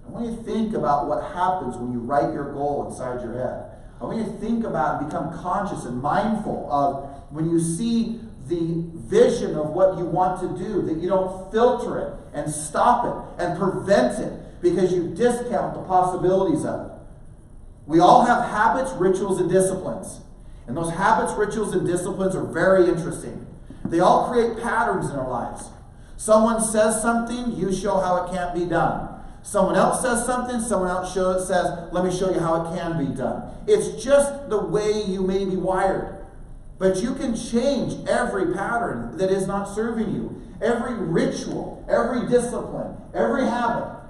I want you to think about what happens when you write your goal inside your head. I want you to think about and become conscious and mindful of when you see the vision of what you want to do, that you don't filter it and stop it and prevent it because you discount the possibilities of it. We all have habits, rituals, and disciplines. And those habits, rituals, and disciplines are very interesting. They all create patterns in our lives. Someone says something, you show how it can't be done. Someone else says something, someone else says, let me show you how it can be done. It's just the way you may be wired. But you can change every pattern that is not serving you, every ritual, every discipline, every habit,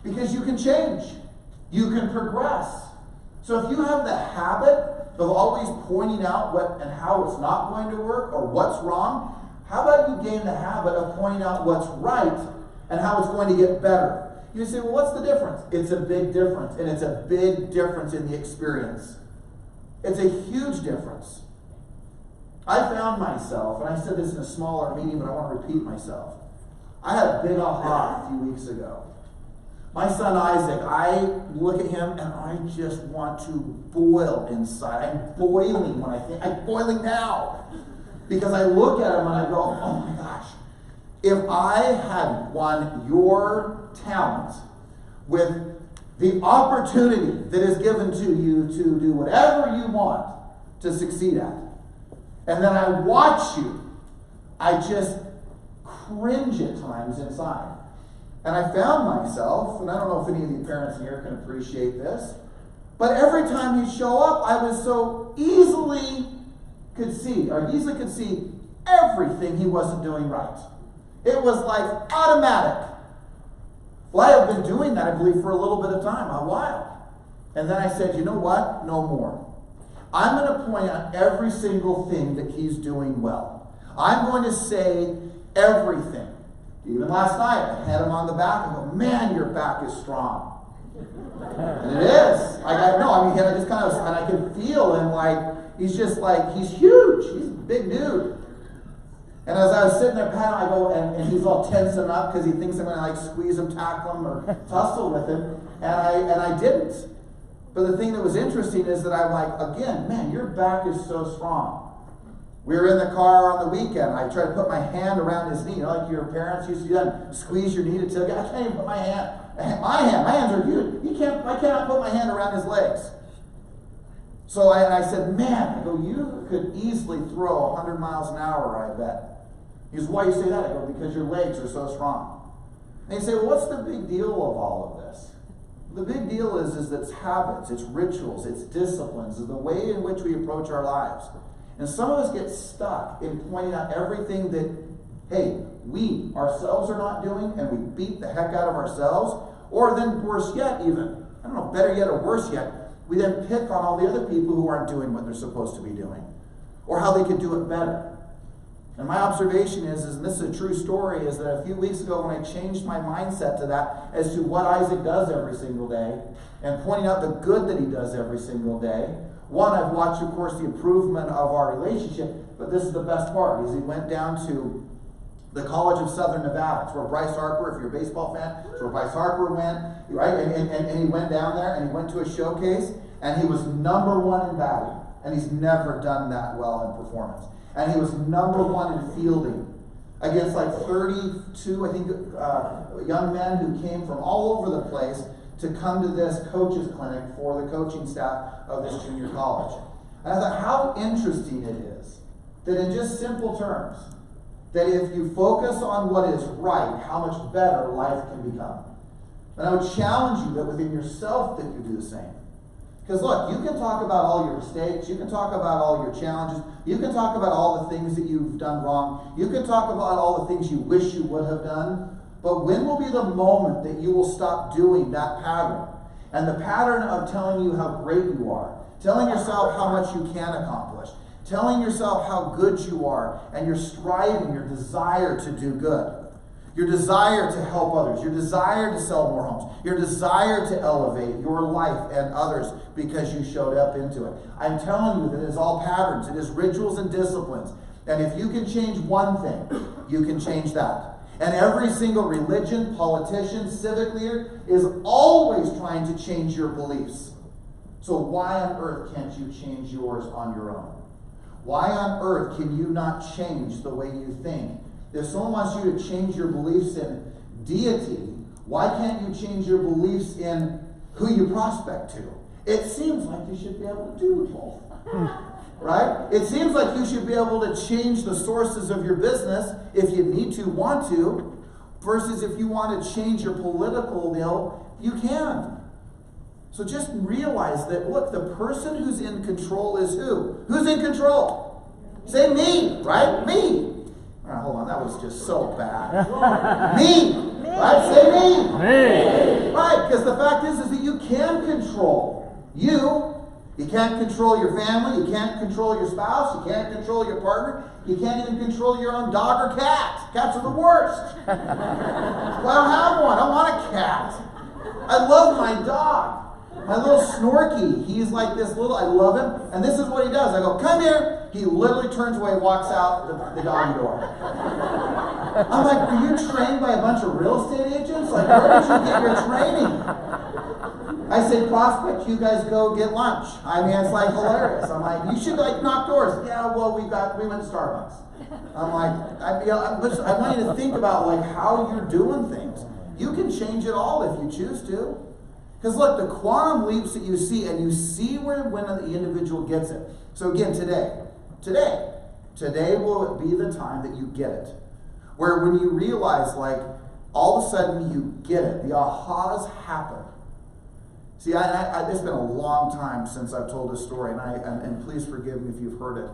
because you can change. You can progress. So if you have the habit of always pointing out what and how it's not going to work or what's wrong, how about you gain the habit of pointing out what's right and how it's going to get better? You say, well, what's the difference? It's a big difference, and it's a big difference in the experience. It's a huge difference. I found myself, and I said this in a smaller meeting, but I want to repeat myself. I had a big aha a few weeks ago. My son Isaac, I look at him and I just want to boil inside. I'm boiling when I think, I'm boiling now. Because I look at him and I go, oh my gosh, if I had won your talent with the opportunity that is given to you to do whatever you want to succeed at, and then I watch you, I just cringe at times inside. And I found myself, and I don't know if any of the parents here can appreciate this, but every time he'd show up, I was so easily could see everything he wasn't doing right. It was like automatic. Well, I have been doing that, I believe, for a little bit of time, a while. And then I said, you know what? No more. I'm going to point out every single thing that he's doing well. I'm going to say everything. Even last night, I had him on the back and go, man, your back is strong. And it is. I just kind of, and I could feel him like, he's huge. He's a big dude. And as I was sitting there patting him, I go, and he's all tensing up because he thinks I'm going to like squeeze him, tackle him, or tussle with him. And I didn't. But the thing that was interesting is that I'm like, again, man, your back is so strong. We were in the car on the weekend. I tried to put my hand around his knee. You know, like your parents used to do that, squeeze your knee to tailgate. I can't even put my hand. My hands are huge. I cannot put my hand around his legs. So I said, man, I go, you could easily throw 100 miles an hour, I bet. He goes, why do you say that? I go, because your legs are so strong. And you say, well, what's the big deal of all of this? The big deal is that it's habits, it's rituals, it's disciplines, it's the way in which we approach our lives. And some of us get stuck in pointing out everything that, hey, we ourselves are not doing, and we beat the heck out of ourselves. Or then worse yet, even, I don't know, better yet or worse yet, we then pick on all the other people who aren't doing what they're supposed to be doing, or how they could do it better. And my observation is, and this is a true story, is that a few weeks ago when I changed my mindset to that as to what Isaac does every single day, and pointing out the good that he does every single day, one, I've watched, of course, the improvement of our relationship, but this is the best part, is he went down to the College of Southern Nevada. It's where Bryce Harper, if you're a baseball fan, it's where Bryce Harper went, right? And he went down there and he went to a showcase and he was #1 in batting. And he's never done that well in performance. And he was #1 in fielding against like 32, I think, young men who came from all over the place to come to this coaches clinic for the coaching staff of this junior college. And I thought, how interesting it is that in just simple terms, that if you focus on what is right, how much better life can become. And I would challenge you that within yourself that you do the same. Because look, you can talk about all your mistakes, you can talk about all your challenges, you can talk about all the things that you've done wrong, you can talk about all the things you wish you would have done, but when will be the moment that you will stop doing that pattern? And the pattern of telling you how great you are, telling yourself how much you can accomplish, telling yourself how good you are, and your striving, your desire to do good, your desire to help others, your desire to sell more homes, your desire to elevate your life and others because you showed up into it. I'm telling you that it is all patterns, it is rituals and disciplines. And if you can change one thing, you can change that. And every single religion, politician, civic leader is always trying to change your beliefs. So why on earth can't you change yours on your own? Why on earth can you not change the way you think? If someone wants you to change your beliefs in deity, why can't you change your beliefs in who you prospect to? It seems like you should be able to do both. Right? It seems like you should be able to change the sources of your business if you need to, want to, versus if you want to change your political will, you can. So just realize that, look, the person who's in control is who? Who's in control? Say me, right? Me. All right, hold on, that was just so bad. Me, right? Say me. Hey! Right, because the fact is that you can control you. You can't control your family. You can't control your spouse. You can't control your partner. You can't even control your own dog or cat. Cats are the worst. Well, I don't have one. I want a cat. I love my dog. My little Snorky. He's like this little, I love him. And this is what he does. I go, come here. He literally turns away, walks out the dog door. I'm like, were you trained by a bunch of real estate agents? Like, where did you get your training? I say, Prospect, you guys go get lunch. I mean, it's like hilarious. I'm like, you should like knock doors. Yeah, well, we went to Starbucks. I'm like, I want you to think about like how you're doing things. You can change it all if you choose to. Because look, the quantum leaps that you see, and you see when the individual gets it. So again, today will be the time that you get it. Where when you realize, like, all of a sudden you get it. The ahas happen. See, it's been a long time since I've told this story, and please forgive me if you've heard it,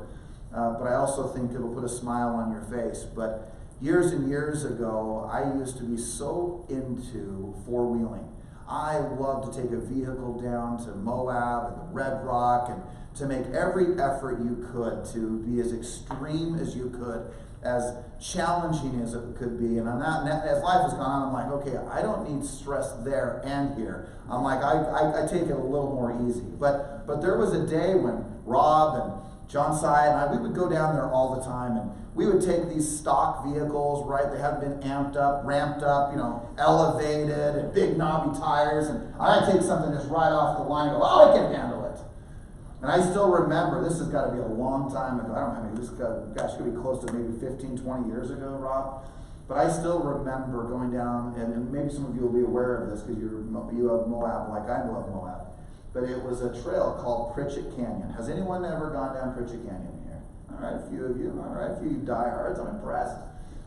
but I also think it'll put a smile on your face. But years and years ago, I used to be so into four-wheeling. I loved to take a vehicle down to Moab and the Red Rock and to make every effort you could to be as extreme as you could, as challenging as it could be. And as life has gone on, I'm like, okay, I don't need stress there and here. I'm like, I take it a little more easy. But there was a day when Rob and John Sy and I, we would go down there all the time, and we would take these stock vehicles, right? They haven't been ramped up, elevated, and big knobby tires. And I'd take something that's right off the line and go, oh, I can handle it. And I still remember, this has got to be a long time ago. I don't know how many, this could be close to maybe 15, 20 years ago, Rob. But I still remember going down, and maybe some of you will be aware of this because you have Moab like I love Moab. But it was a trail called Pritchett Canyon. Has anyone ever gone down Pritchett Canyon here? All right, a few of you. All right, a few of you diehards. I'm impressed.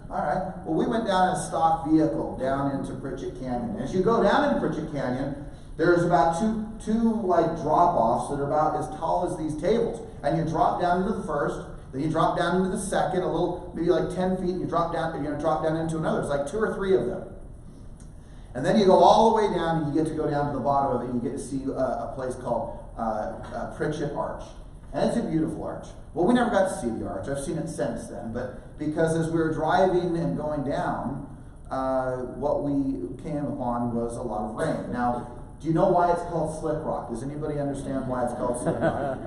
All right. Well, we went down in a stock vehicle down into Pritchett Canyon. As you go down into Pritchett Canyon, there's about two like drop-offs that are about as tall as these tables. And you drop down into the first, then you drop down into the second, a little, maybe like 10 feet, and you drop down into another. There's like 2 or 3 of them. And then you go all the way down, and you get to go down to the bottom of it, and you get to see a place called Pritchett Arch. And it's a beautiful arch. Well, we never got to see the arch. I've seen it since then. But because as we were driving and going down, what we came upon was a lot of rain. Now, do you know why it's called Slick Rock? Does anybody understand why it's called Slick Rock?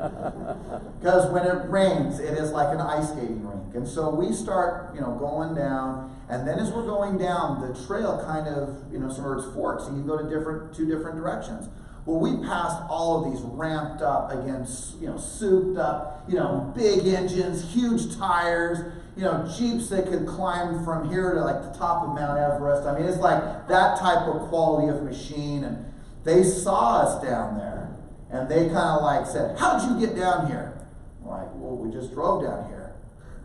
Because when it rains, it is like an ice skating rink. And so we start, going down, and then as we're going down, the trail kind of, sort of forks, and you go to two different directions. Well, we passed all of these ramped up, again, souped up, big engines, huge tires, Jeeps that could climb from here to like the top of Mount Everest. I mean, it's like that type of quality of machine. And they saw us down there, and they kind of like said, how'd you get down here? I'm like, well, we just drove down here.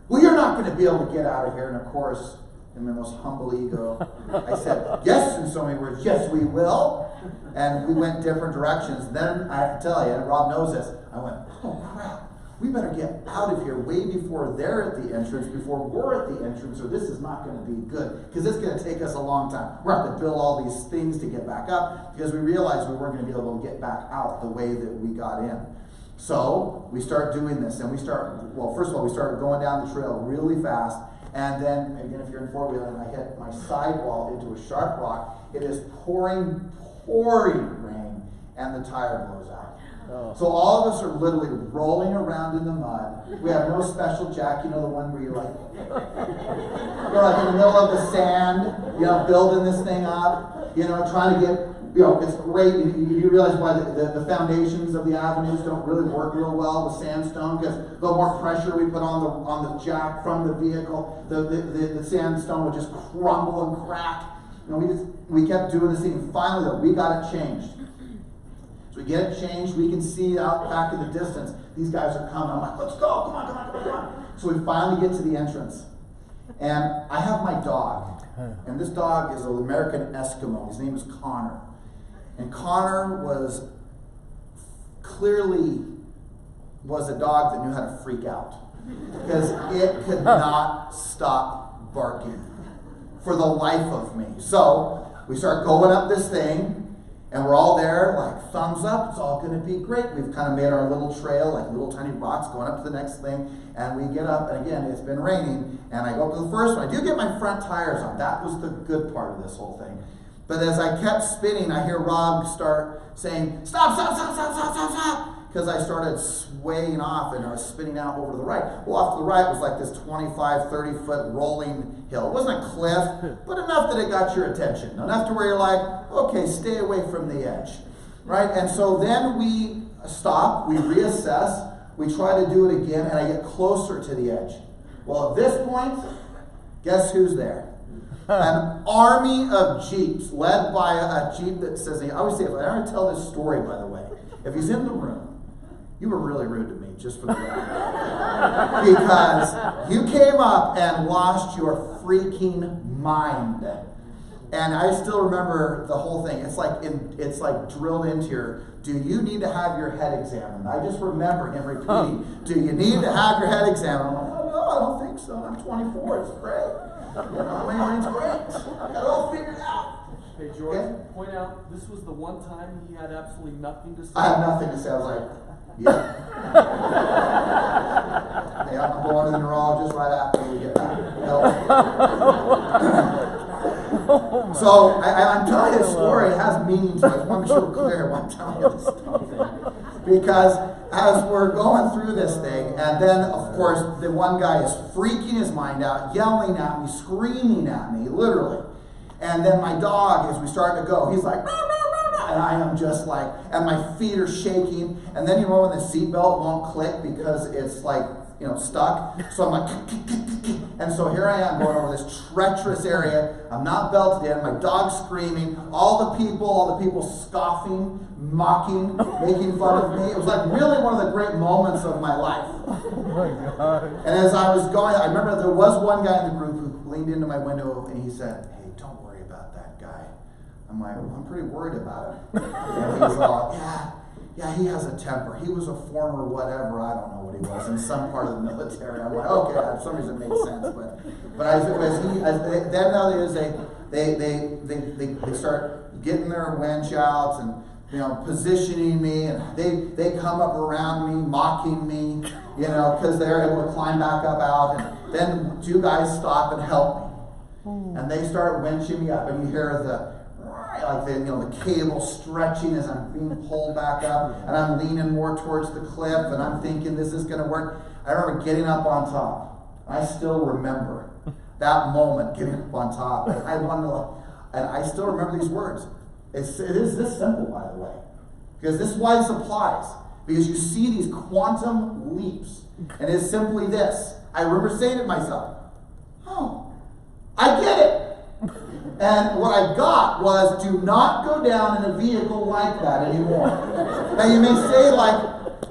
Well, you're not going to be able to get out of here. And of course, in my most humble ego, I said, yes, in so many words, yes, we will. And we went different directions. Then I have to tell you, and Rob knows this, I went, oh crap, we better get out of here way before they're at the entrance, before we're at the entrance, or this is not going to be good, because it's going to take us a long time. We're going to build all these things to get back up, because we realized we weren't going to be able to get back out the way that we got in. So we start doing this, and first of all, we started going down the trail really fast, and then, again, if you're in four-wheeler, and I hit my sidewall into a sharp rock, it is pouring rain, and the tire blows out. Oh. So all of us are literally rolling around in the mud. We have no special jack, the one where you're like in the middle of the sand, building this thing up, trying to get, it's great. You realize why the foundations of the avenues don't really work real well with sandstone, because the more pressure we put on the jack from the vehicle, the sandstone would just crumble and crack. We kept doing this thing. Finally, though, we got it changed. So we get it changed. We can see out back in the distance. These guys are coming. I'm like, let's go. Come on. So we finally get to the entrance. And I have my dog. And this dog is an American Eskimo. His name is Connor. And Connor was a dog that knew how to freak out. because it could not stop barking for the life of me. So we start going up this thing, and we're all there, like, thumbs up, it's all gonna be great. We've kind of made our little trail, like little tiny rocks going up to the next thing, and we get up, and again, it's been raining, and I go up to the first one. I do get my front tires on. That was the good part of this whole thing. But as I kept spinning, I hear Rob start saying, stop, stop, stop, stop, stop, stop, stop. Because I started swaying off and I was spinning out over to the right. Well, off to the right was like this 25, 30 foot rolling hill. It wasn't a cliff, but enough that it got your attention. Enough to where you're like, okay, stay away from the edge. Right? And so then we stop, we reassess, we try to do it again, and I get closer to the edge. Well, at this point, guess who's there? An army of Jeeps led by a Jeep that says, I always say, if I ever tell this story, by the way, if he's in the room, you were really rude to me, just for the record. Because you came up and lost your freaking mind. And I still remember the whole thing. It's like drilled into your, do you need to have your head examined? I just remember him repeating, do you need to have your head examined? I'm like, oh no, I don't think so. I'm 24, it's great. You know, my mind's great. I got it all figured out. Hey George, Okay. point out, this was the one time he had absolutely nothing to say. I have nothing to say. I was like, yeah. Yeah, I'm going to the neurologist right after we get back. So I'm telling you this story. It has meaning to it. I want to make sure we're clear why I'm telling you this stuff. Because as we're going through this thing, and then of course the one guy is freaking his mind out, yelling at me, screaming at me, literally. And then my dog, as we start to go, he's like, "Rah, rah, rah, rah," and I am just like, and my feet are shaking. And then you know when the seatbelt won't click because it's like, you know, stuck. So I'm like, and so here I am going over this treacherous area. I'm not belted in. My dog's screaming. All the people scoffing, mocking, making fun of me. It was like really one of the great moments of my life. Oh my God. And as I was going, I remember there was one guy in the group who leaned into my window and he said, "Hey, don't worry about that guy." I'm like, "Well, I'm pretty worried about him." And he's all, yeah, he has a temper. He was a former whatever, I don't know what he was, in some part of the military. I'm like, okay, for some reason it made sense, they start getting their winch out and, you know, positioning me, and they come up around me, mocking me, you know, because they're able to climb back up out, and then two guys stop and help me, and they start winching me up, and you hear the cable stretching as I'm being pulled back up, and I'm leaning more towards the cliff, and I'm thinking this is going to work. I remember getting up on top. I still remember that moment, getting up on top, and I still remember these words. It is this simple, by the way, because this is why this applies. Because you see these quantum leaps, and it's simply this. I remember saying to myself, "Oh, I get it." And what I got was, do not go down in a vehicle like that anymore. Now you may say, like,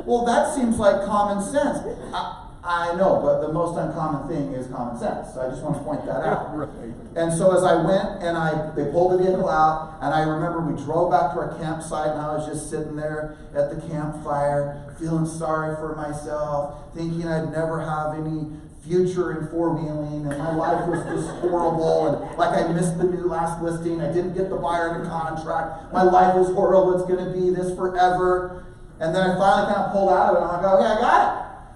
well, that seems like common sense. I know, but the most uncommon thing is common sense. So I just want to point that out. Right. And so as I went and they pulled the vehicle out, and I remember we drove back to our campsite, and I was just sitting there at the campfire, feeling sorry for myself, thinking I'd never have any future in four-wheeling, and my life was just horrible, and like I missed the new last listing, I didn't get the buyer in the contract, my life is horrible, it's going to be this forever. And then I finally kind of pulled out of it, and I'm like, okay, I got it.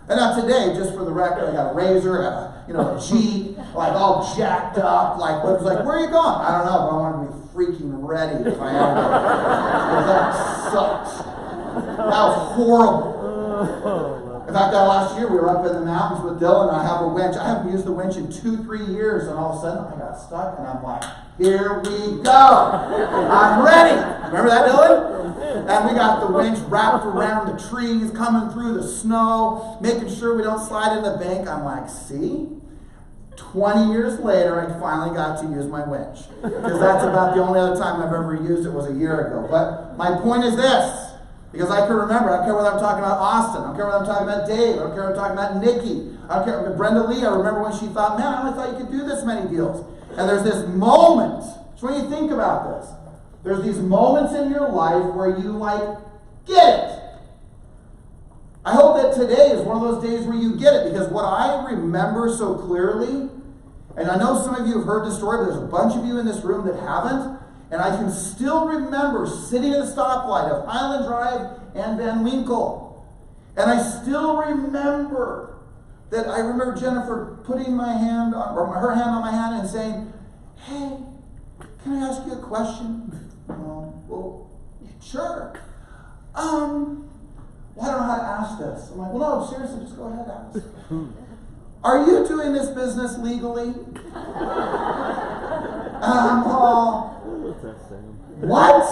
And now today, just for the record, I got a Razor, I got a Jeep, like all jacked up, like where are you going? I don't know, but I want to be freaking ready if I ever go. Because that sucks. That was horrible. In fact, that last year we were up in the mountains with Dylan, and I have a winch. I haven't used the winch in 2-3 years, and all of a sudden I got stuck, and I'm like, here we go. I'm ready. Remember that, Dylan? And we got the winch wrapped around the trees, coming through the snow, making sure we don't slide in the bank. I'm like, see? 20 years later, I finally got to use my winch. Because that's about the only other time I've ever used it was a year ago. But my point is this. Because I can remember, I don't care whether I'm talking about Austin, I don't care whether I'm talking about Dave, I don't care whether I'm talking about Nikki, I don't care about Brenda Lee. I remember when she thought, man, I only thought you could do this many deals. And there's this moment, so when you think about this, there's these moments in your life where you get it. I hope that today is one of those days where you get it, because what I remember so clearly, and I know some of you have heard this story, but there's a bunch of you in this room that haven't, and I can still remember sitting at a stoplight of Highland Drive and Van Winkle. And I still remember that I remember Jennifer putting my hand on, or her hand on my hand and saying, "Hey, can I ask you a question?" Well, sure. Well, I don't know how to ask this. I'm like, well, no, seriously, just go ahead and ask. Are you doing this business legally? What?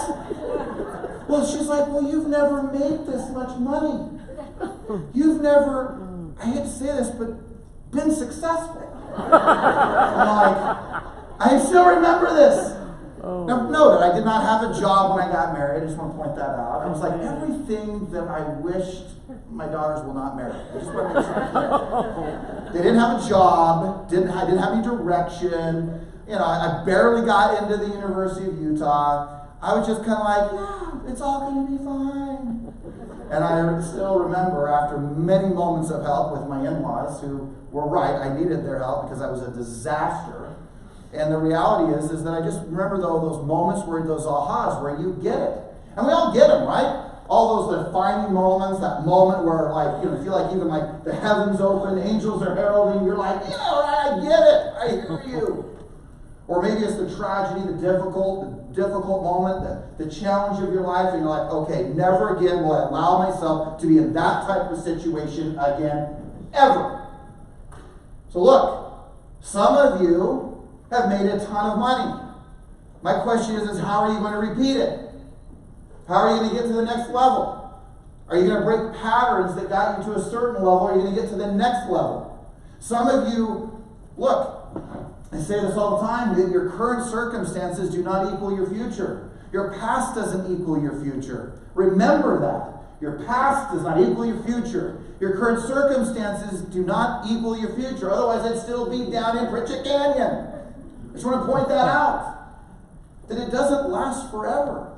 Well, she's like, well, you've never made this much money. You've never, I hate to say this, but been successful. I'm like, I still remember this. Now, note that I did not have a job when I got married. I just want to point that out. I was like everything that I wished my daughters will not marry. I just want to make sure. They didn't have a job. I didn't have any direction. I barely got into the University of Utah. I was just kind of like, yeah, it's all going to be fine. And I still remember, after many moments of help with my in-laws, who were right, I needed their help because I was a disaster. And the reality is that I just remember those moments where those ahas, where you get it. And we all get them, right? All those defining moments, that moment where you feel like even like the heavens open, angels are heralding, you're like, yeah, right, I get it, I hear you. Or maybe it's the tragedy, the difficult moment, the challenge of your life, and you're like, okay, never again will I allow myself to be in that type of situation again, ever. So look, some of you have made a ton of money. My question is how are you going to repeat it? How are you going to get to the next level? Are you going to break patterns that got you to a certain level? Or are you going to get to the next level? Some of you, look, I say this all the time, that your current circumstances do not equal your future. Your past doesn't equal your future. Remember that. Your past does not equal your future. Your current circumstances do not equal your future. Otherwise, I'd still be down in Pritchett Canyon. I just want to point that out. That it doesn't last forever.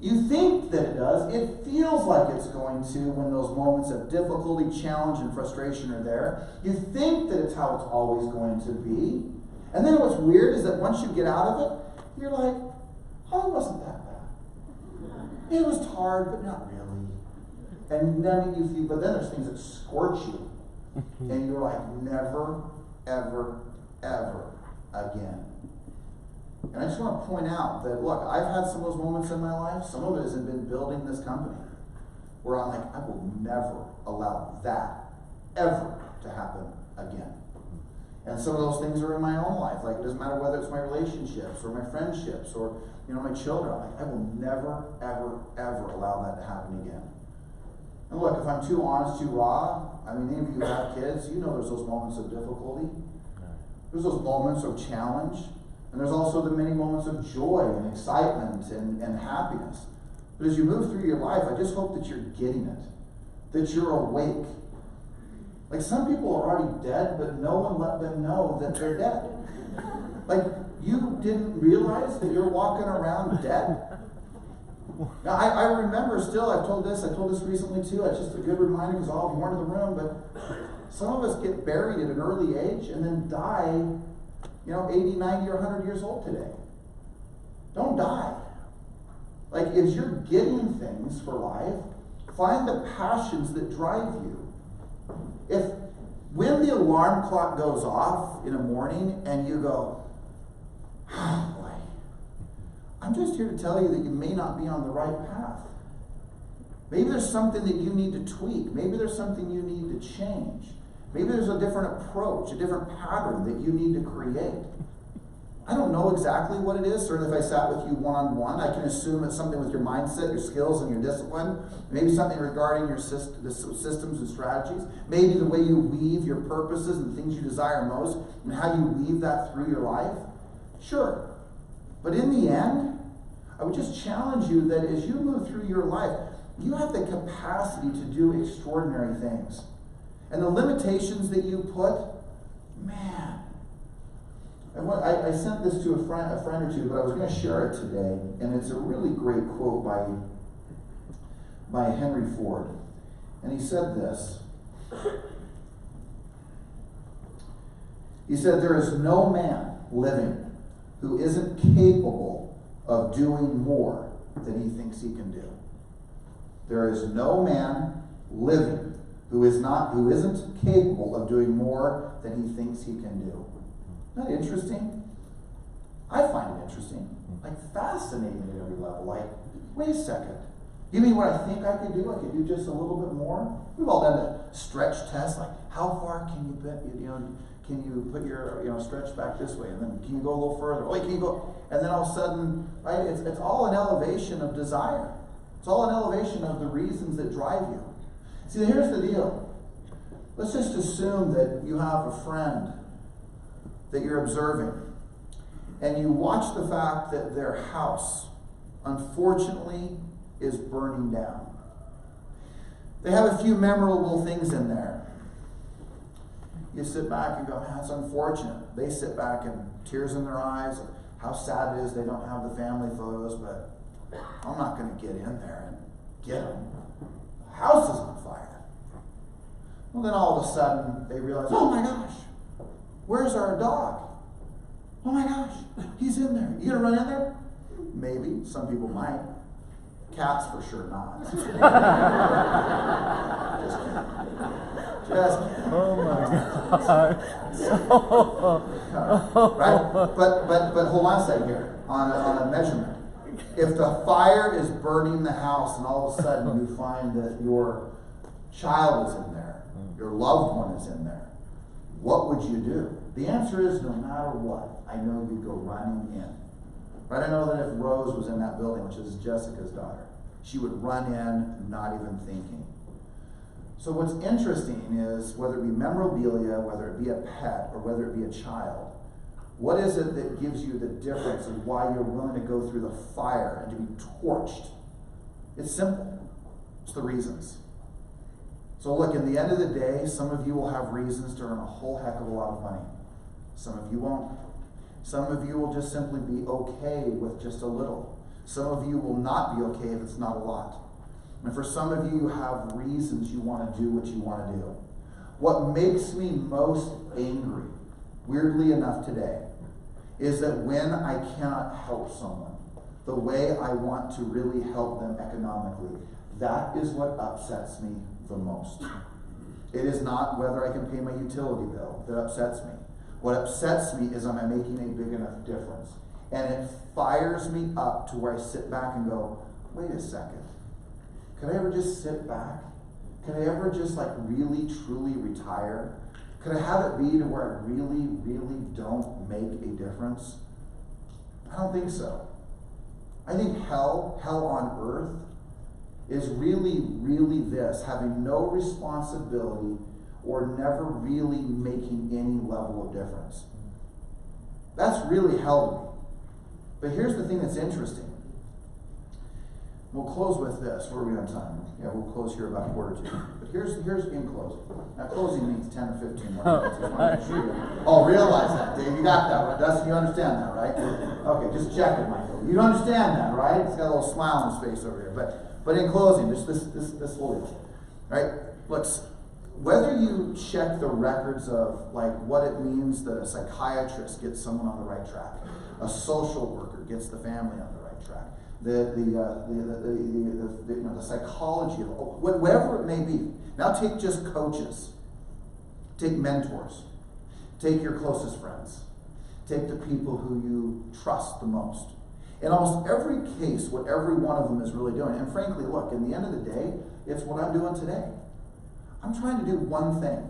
You think that it does. It feels like it's going to when those moments of difficulty, challenge, and frustration are there. You think that it's how it's always going to be. And then what's weird is that once you get out of it, you're like, oh, it wasn't that bad. It was hard, but not really. And then you feel, but then there's things that scorch you. And you're like, never, ever, ever again. And I just want to point out that, look, I've had some of those moments in my life. Some of it has been building this company, where I'm like, I will never allow that ever to happen again. And some of those things are in my own life. Like, it doesn't matter whether it's my relationships or my friendships or, my children. I'm like, I will never, ever, ever allow that to happen again. And look, if I'm too honest, too raw, any of you have kids, there's those moments of difficulty. There's those moments of challenge. And there's also the many moments of joy and excitement and happiness. But as you move through your life, I just hope that you're getting it. That you're awake. Like, some people are already dead, but no one let them know that they're dead. Like, you didn't realize that you're walking around dead? Now, I remember still, I told this recently too, it's just a good reminder because all of you weren't in the room, but some of us get buried at an early age and then die 80, 90, or 100 years old today. Don't die. Like, as you're getting things for life, find the passions that drive you. When the alarm clock goes off in the morning and you go, oh boy, I'm just here to tell you that you may not be on the right path. Maybe there's something that you need to tweak. Maybe there's something you need to change. Maybe there's a different approach, a different pattern that you need to create. I don't know exactly what it is. Certainly if I sat with you one-on-one, I can assume it's something with your mindset, your skills, and your discipline. Maybe something regarding your the systems and strategies. Maybe the way you weave your purposes and the things you desire most, and how you weave that through your life. Sure. But in the end, I would just challenge you that as you move through your life, you have the capacity to do extraordinary things. And the limitations that you put, man. I sent this to a friend or two, but I was going to share it today. And it's a really great quote by Henry Ford. And he said this. He said, there is no man living who isn't capable of doing more than he thinks he can do. There is no man living who isn't capable of doing more than he thinks he can do. Isn't that interesting? I find it interesting. Like fascinating at every level. Like, wait a second. You mean what I think I could do? I could do just a little bit more? We've all done the stretch test. Like, how far can you bet? Can you put your stretch back this way, and then can you go a little further? Wait, can you go? And then all of a sudden, right? It's all an elevation of desire. It's all an elevation of the reasons that drive you. See, here's the deal. Let's just assume that you have a friend that you're observing, and you watch the fact that their house, unfortunately, is burning down. They have a few memorable things in there. You sit back and go, man, that's unfortunate. They sit back and tears in their eyes of how sad it is they don't have the family photos, but I'm not going to get in there and get them. The house is on fire. Well, then all of a sudden they realize, oh my gosh, where's our dog? Oh my gosh, he's in there. You gonna run in there? Maybe. Some people might. Cats for sure not. Just kidding. Oh my God. Right? But hold on a second here. On a measurement. If the fire is burning the house and all of a sudden you find that your child is in there, your loved one is in there, what would you do? The answer is no matter what, I know you'd go running in. Right? I know that if Rose was in that building, which is Jessica's daughter, she would run in not even thinking. So what's interesting is whether it be memorabilia, whether it be a pet, or whether it be a child, what is it that gives you the difference of why you're willing to go through the fire and to be torched? It's simple. It's the reasons. So look, in the end of the day, some of you will have reasons to earn a whole heck of a lot of money. Some of you won't. Some of you will just simply be okay with just a little. Some of you will not be okay if it's not a lot. And for some of you, you have reasons you want to do what you want to do. What makes me most angry, weirdly enough today, is that when I cannot help someone the way I want to really help them economically, that is what upsets me the most. It is not whether I can pay my utility bill that upsets me. What upsets me is, am I making a big enough difference? And it fires me up to where I sit back and go, wait a second. Could I ever just sit back? Could I ever just really, truly retire? Could I have it be to where I really, really don't make a difference? I don't think so. I think hell on earth is really, really this, having no responsibility or never really making any level of difference. That's really hell to me. But here's the thing that's interesting. We'll close with this. Where are we on time? Yeah, we'll close here about 1:45. But here's in closing. Now closing means 10 or 15 more minutes. Just want to make sure you realize that, Dave. You got that, right? Dustin, you understand that, right? Okay, just check it, Michael. You understand that, right? It's got a little smile on his face over here. But in closing, just this little deal, right? Whether you check the records of what it means that a psychiatrist gets someone on the right track, a social worker gets the family on the right track, the psychology of whatever it may be. Now take just coaches, take mentors, take your closest friends, take the people who you trust the most. In almost every case, what every one of them is really doing, and frankly, look, in the end of the day, it's what I'm doing today. I'm trying to do one thing.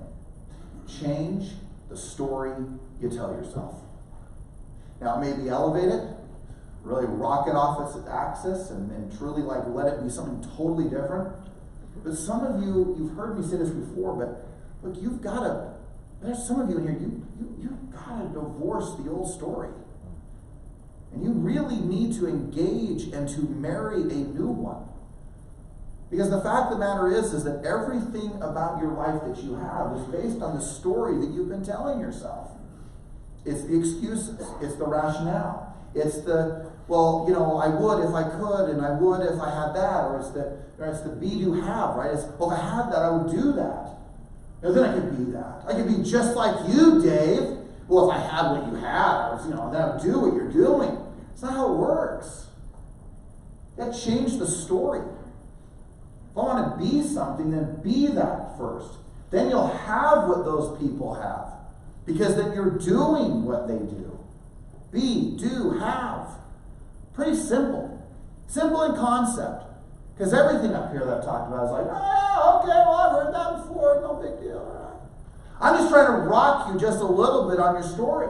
Change the story you tell yourself. Now, it may be elevated, really rock it off its axis, and truly let it be something totally different. But some of you, you've heard me say this before, but look, there's some of you in here, you've got to divorce the old story. And you really need to engage and to marry a new one. Because the fact of the matter is that everything about your life that you have is based on the story that you've been telling yourself. It's the excuses. It's the rationale. It's the, well, I would if I could, and I would if I had that, or it's the be, do, have, right? It's, well, if I had that, I would do that. Then I could be that. I could be just like you, Dave. Well, if I had what you had, then I would do what you're doing. It's not how it works. You got to change the story. If I want to be something, then be that first. Then you'll have what those people have. Because then you're doing what they do. Be, do, have. Pretty simple. Simple in concept. Because everything up here that I've talked about is like, okay, well, I've heard that before, no big deal. All right. I'm just trying to rock you just a little bit on your story.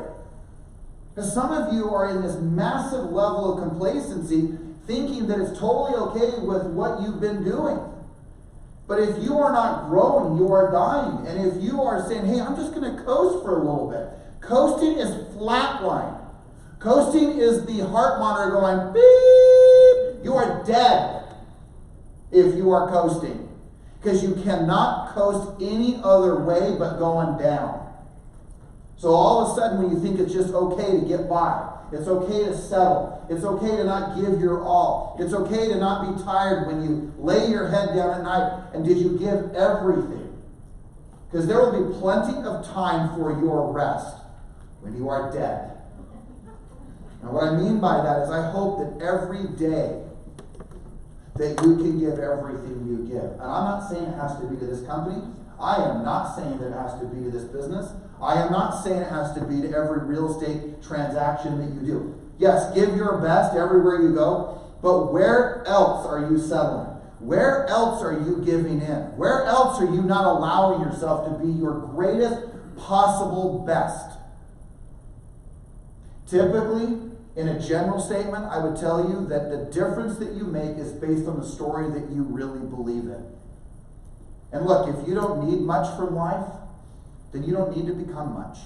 Because some of you are in this massive level of complacency, thinking that it's totally okay with what you've been doing. But if you are not growing, you are dying. And if you are saying, hey, I'm just going to coast for a little bit. Coasting is flatline. Coasting is the heart monitor going, beep. You are dead if you are coasting. Because you cannot coast any other way but going down. So all of a sudden when you think it's just okay to get by, it's okay to settle, it's okay to not give your all, it's okay to not be tired when you lay your head down at night, and did you give everything? Because there will be plenty of time for your rest when you are dead. Now what I mean by that is I hope that every day that you can give everything you give. And I'm not saying it has to be to this company. I am not saying that it has to be to this business. I am not saying it has to be to every real estate transaction that you do. Yes, give your best everywhere you go, but where else are you settling? Where else are you giving in? Where else are you not allowing yourself to be your greatest possible best? Typically, in a general statement, I would tell you that the difference that you make is based on the story that you really believe in. And look, if you don't need much from life, then you don't need to become much.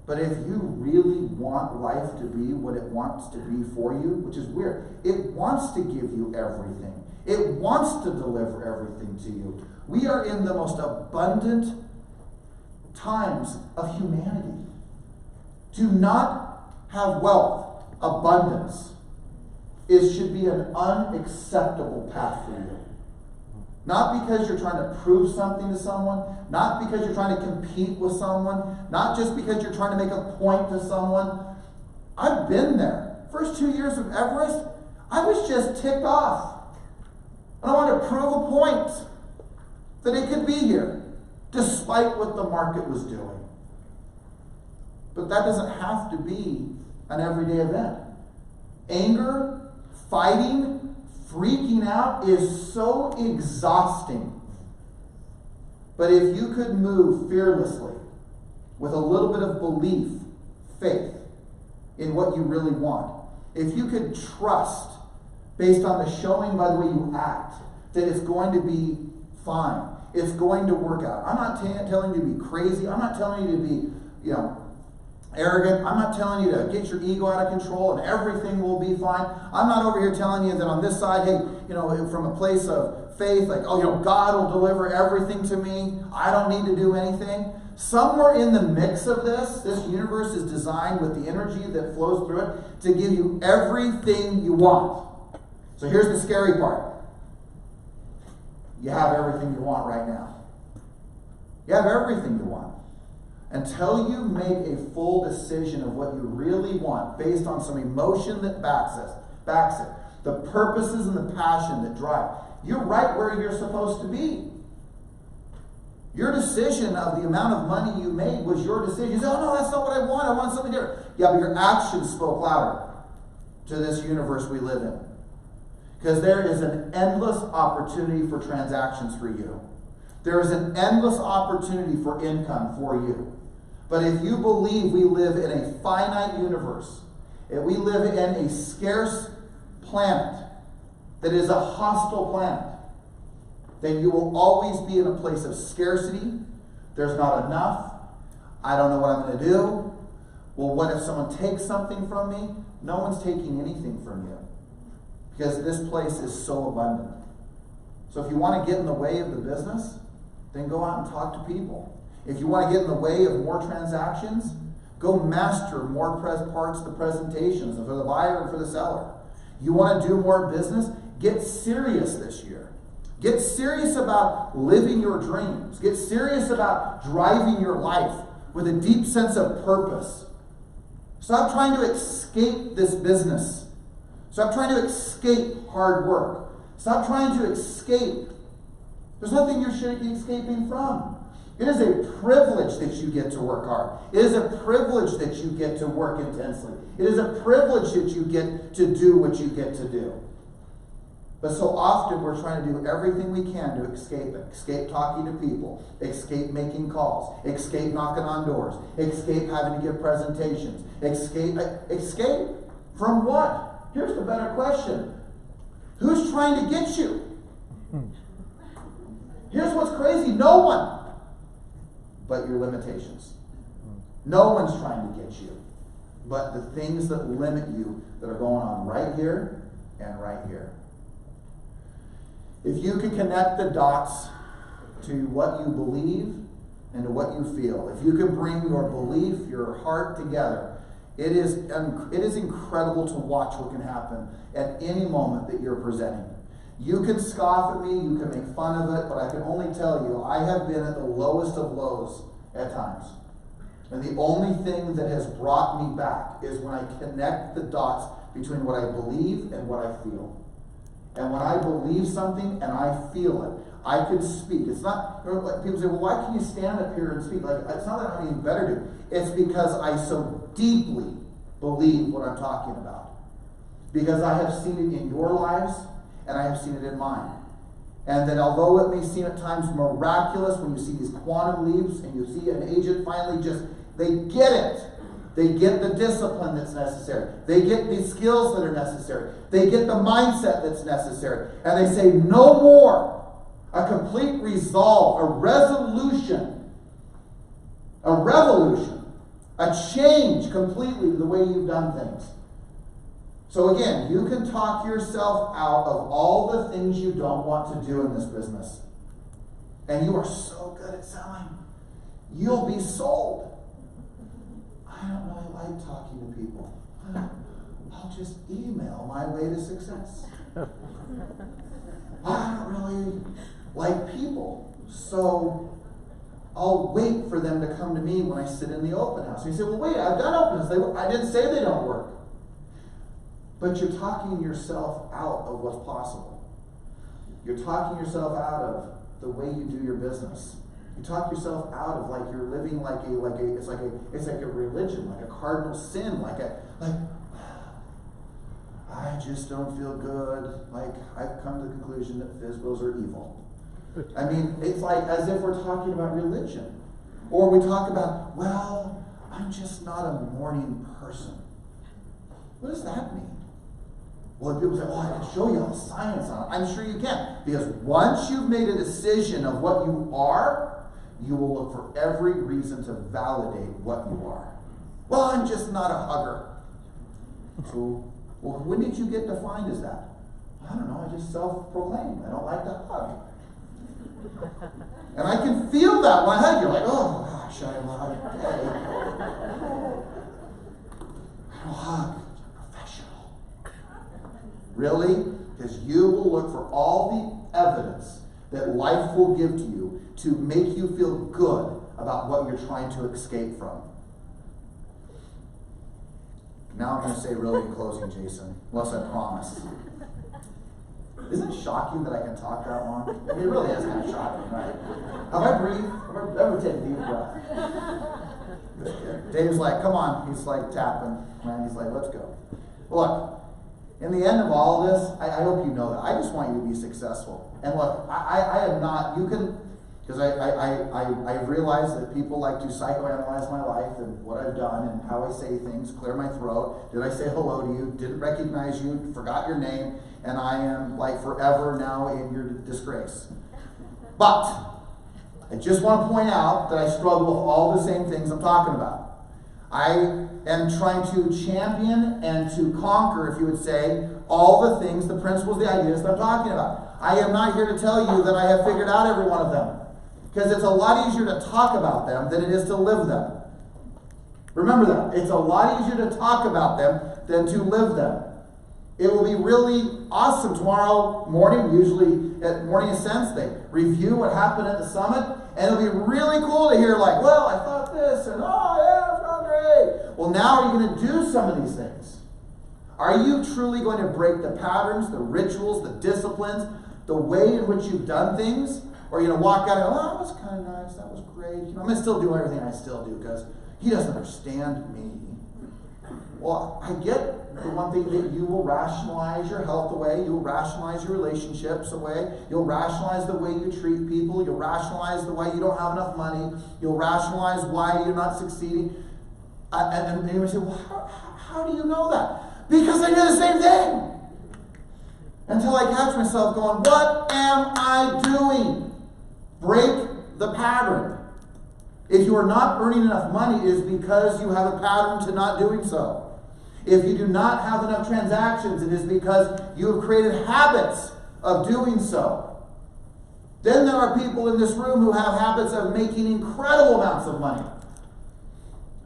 But if you really want life to be what it wants to be for you, which is weird, it wants to give you everything. It wants to deliver everything to you. We are in the most abundant times of humanity. To not have wealth, abundance, should be an unacceptable path for you. Not because you're trying to prove something to someone, not because you're trying to compete with someone, not just because you're trying to make a point to someone. I've been there. First 2 years of Everest, I was just ticked off. And I wanted to prove a point that it could be here, despite what the market was doing. But that doesn't have to be an everyday event. Anger, fighting, freaking out is so exhausting. But if you could move fearlessly with a little bit of belief, faith in what you really want, if you could trust based on the showing by the way you act that it's going to be fine, it's going to work out. I'm not telling you to be crazy. I'm not telling you to be, arrogant. I'm not telling you to get your ego out of control and everything will be fine. I'm not over here telling you that on this side, hey, from a place of faith, like, God will deliver everything to me. I don't need to do anything. Somewhere in the mix of this universe is designed with the energy that flows through it to give you everything you want. So here's the scary part. You have everything you want right now. You have everything you want. Until you make a full decision of what you really want based on some emotion that backs it, the purposes and the passion that drive, you're right where you're supposed to be. Your decision of the amount of money you made was your decision. You say, oh no, that's not what I want. I want something different. Yeah, but your actions spoke louder to this universe we live in. Because there is an endless opportunity for transactions for you. There is an endless opportunity for income for you. But if you believe we live in a finite universe, if we live in a scarce planet that is a hostile planet, then you will always be in a place of scarcity. There's not enough. I don't know what I'm going to do. Well, what if someone takes something from me? No one's taking anything from you. Because this place is so abundant. So if you want to get in the way of the business, then go out and talk to people. If you want to get in the way of more transactions, Go master more parts of the presentations for the buyer and for the seller. You want to do more business? Get serious this year. Get serious about living your dreams. Get serious about driving your life with a deep sense of purpose. Stop trying to escape this business. Stop trying to escape hard work. Stop trying to escape. There's nothing you're escaping from. It is a privilege that you get to work hard. It is a privilege that you get to work intensely. It is a privilege that you get to do what you get to do. But so often we're trying to do everything we can to escape it. Escape talking to people. Escape making calls. Escape knocking on doors. Escape having to give presentations. Escape from what? Here's the better question. Who's trying to get you? Here's what's crazy. No one. But your limitations. No one's trying to get you. But the things that limit you that are going on right here and right here. If you can connect the dots to what you believe and to what you feel, if you can bring your belief, your heart together, it is incredible to watch what can happen at any moment that you're presenting. You can scoff at me, you can make fun of it, but I can only tell you, I have been at the lowest of lows at times. And the only thing that has brought me back is when I connect the dots between what I believe and what I feel. And when I believe something and I feel it, I can speak. It's not, like people say, well, why can you stand up here and speak? Like, it's not that I'm any better to. It's because I so deeply believe what I'm talking about. Because I have seen it in your lives, and I have seen it in mine. And that although it may seem at times miraculous when you see these quantum leaps and you see an agent finally they get it. They get the discipline that's necessary. They get the skills that are necessary. They get the mindset that's necessary. And they say, no more. A complete resolve, a resolution, a revolution, a change completely to the way you've done things. So again, you can talk yourself out of all the things you don't want to do in this business. And you are so good at selling. You'll be sold. I don't really like talking to people. I'll just email my way to success. I don't really like people, so I'll wait for them to come to me when I sit in the open house. And you say, well, wait, I've done open houses. I didn't say they don't work. But you're talking yourself out of what's possible. You're talking yourself out of the way you do your business. You talk yourself out of like you're living it's like a religion, like a cardinal sin, I just don't feel good. Like I've come to the conclusion that physicals are evil. I mean, it's like as if we're talking about religion. Or we talk about, well, I'm just not a morning person. What does that mean? Well, people say, oh, I can show you all the science on it. I'm sure you can. Because once you've made a decision of what you are, you will look for every reason to validate what you are. Well, I'm just not a hugger. So, well, when did you get defined as that? I don't know, I just self-proclaimed. I don't like to hug. And I can feel that when I hug. You're like, oh gosh, I love it. I don't hug. Really? Because you will look for all the evidence that life will give to you to make you feel good about what you're trying to escape from. Now I'm going to say really in closing, Jason, unless I promise. Isn't it shocking that I can talk that long? I mean, it really is kind of shocking, right? Have I breathed? Have I ever taken a deep breath? Dave's like, come on. He's like tapping. Man, he's like, let's go. Look. In the end of all this, I hope you know that. I just want you to be successful. And look, I am not, you can, because I realize that people like to psychoanalyze my life and what I've done and how I say things, clear my throat. Did I say hello to you? Didn't recognize you, forgot your name, and I am like forever now in your disgrace. But I just want to point out that I struggle with all the same things I'm talking about. I am trying to champion and to conquer, if you would say, all the things, the principles, the ideas that I'm talking about. I am not here to tell you that I have figured out every one of them. Because it's a lot easier to talk about them than it is to live them. Remember that. It's a lot easier to talk about them than to live them. It will be really awesome tomorrow morning. Usually at Morning Ascents, they review what happened at the summit. And it'll be really cool to hear like, well, I thought this, and oh yeah, it's gone great. Well, now are you going to do some of these things? Are you truly going to break the patterns, the rituals, the disciplines, the way in which you've done things? Or are you going to walk out and go, oh, that was kind of nice, that was great. I'm going to still do everything I still do because he doesn't understand me. Well, I get the one thing that you will rationalize your health away, you'll rationalize your relationships away, you'll rationalize the way you treat people, you'll rationalize the way you don't have enough money, you'll rationalize why you're not succeeding. And you may say, well, how do you know that? Because I do the same thing. Until I catch myself going, what am I doing? Break the pattern. If you are not earning enough money, it is because you have a pattern to not doing so. If you do not have enough transactions, it is because you have created habits of doing so. Then there are people in this room who have habits of making incredible amounts of money.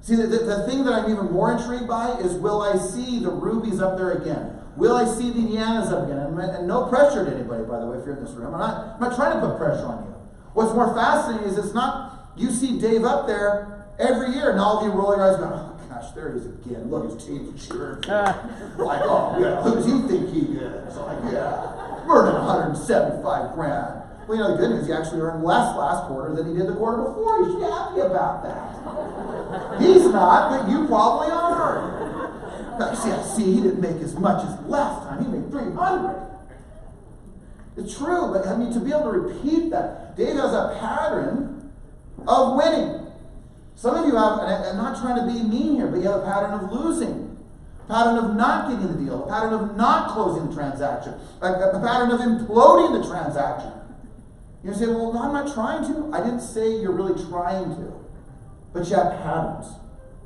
See, the thing that I'm even more intrigued by is, will I see the rubies up there again? Will I see the Yanas up again? And no pressure to anybody, by the way, if you're in this room. I'm not trying to put pressure on you. What's more fascinating is it's not, you see Dave up there every year, and all of you roll your eyes going, oh gosh, there he is again. Look, his team's cheering. Like, oh yeah, who does he think he is? Like, yeah, earning 175 grand. Well, you know, the good news, he actually earned less last quarter than he did the quarter before. You should be happy about that. He's not, but you probably are. See, he didn't make as much as last time. He made 300. It's true, but I mean, to be able to repeat that, Dave has a pattern of winning. Some of you have, and I'm not trying to be mean here, but you have a pattern of losing, a pattern of not getting the deal, a pattern of not closing the transaction, a pattern of imploding the transaction. You say, well, no, I'm not trying to. I didn't say you're really trying to. But you have patterns,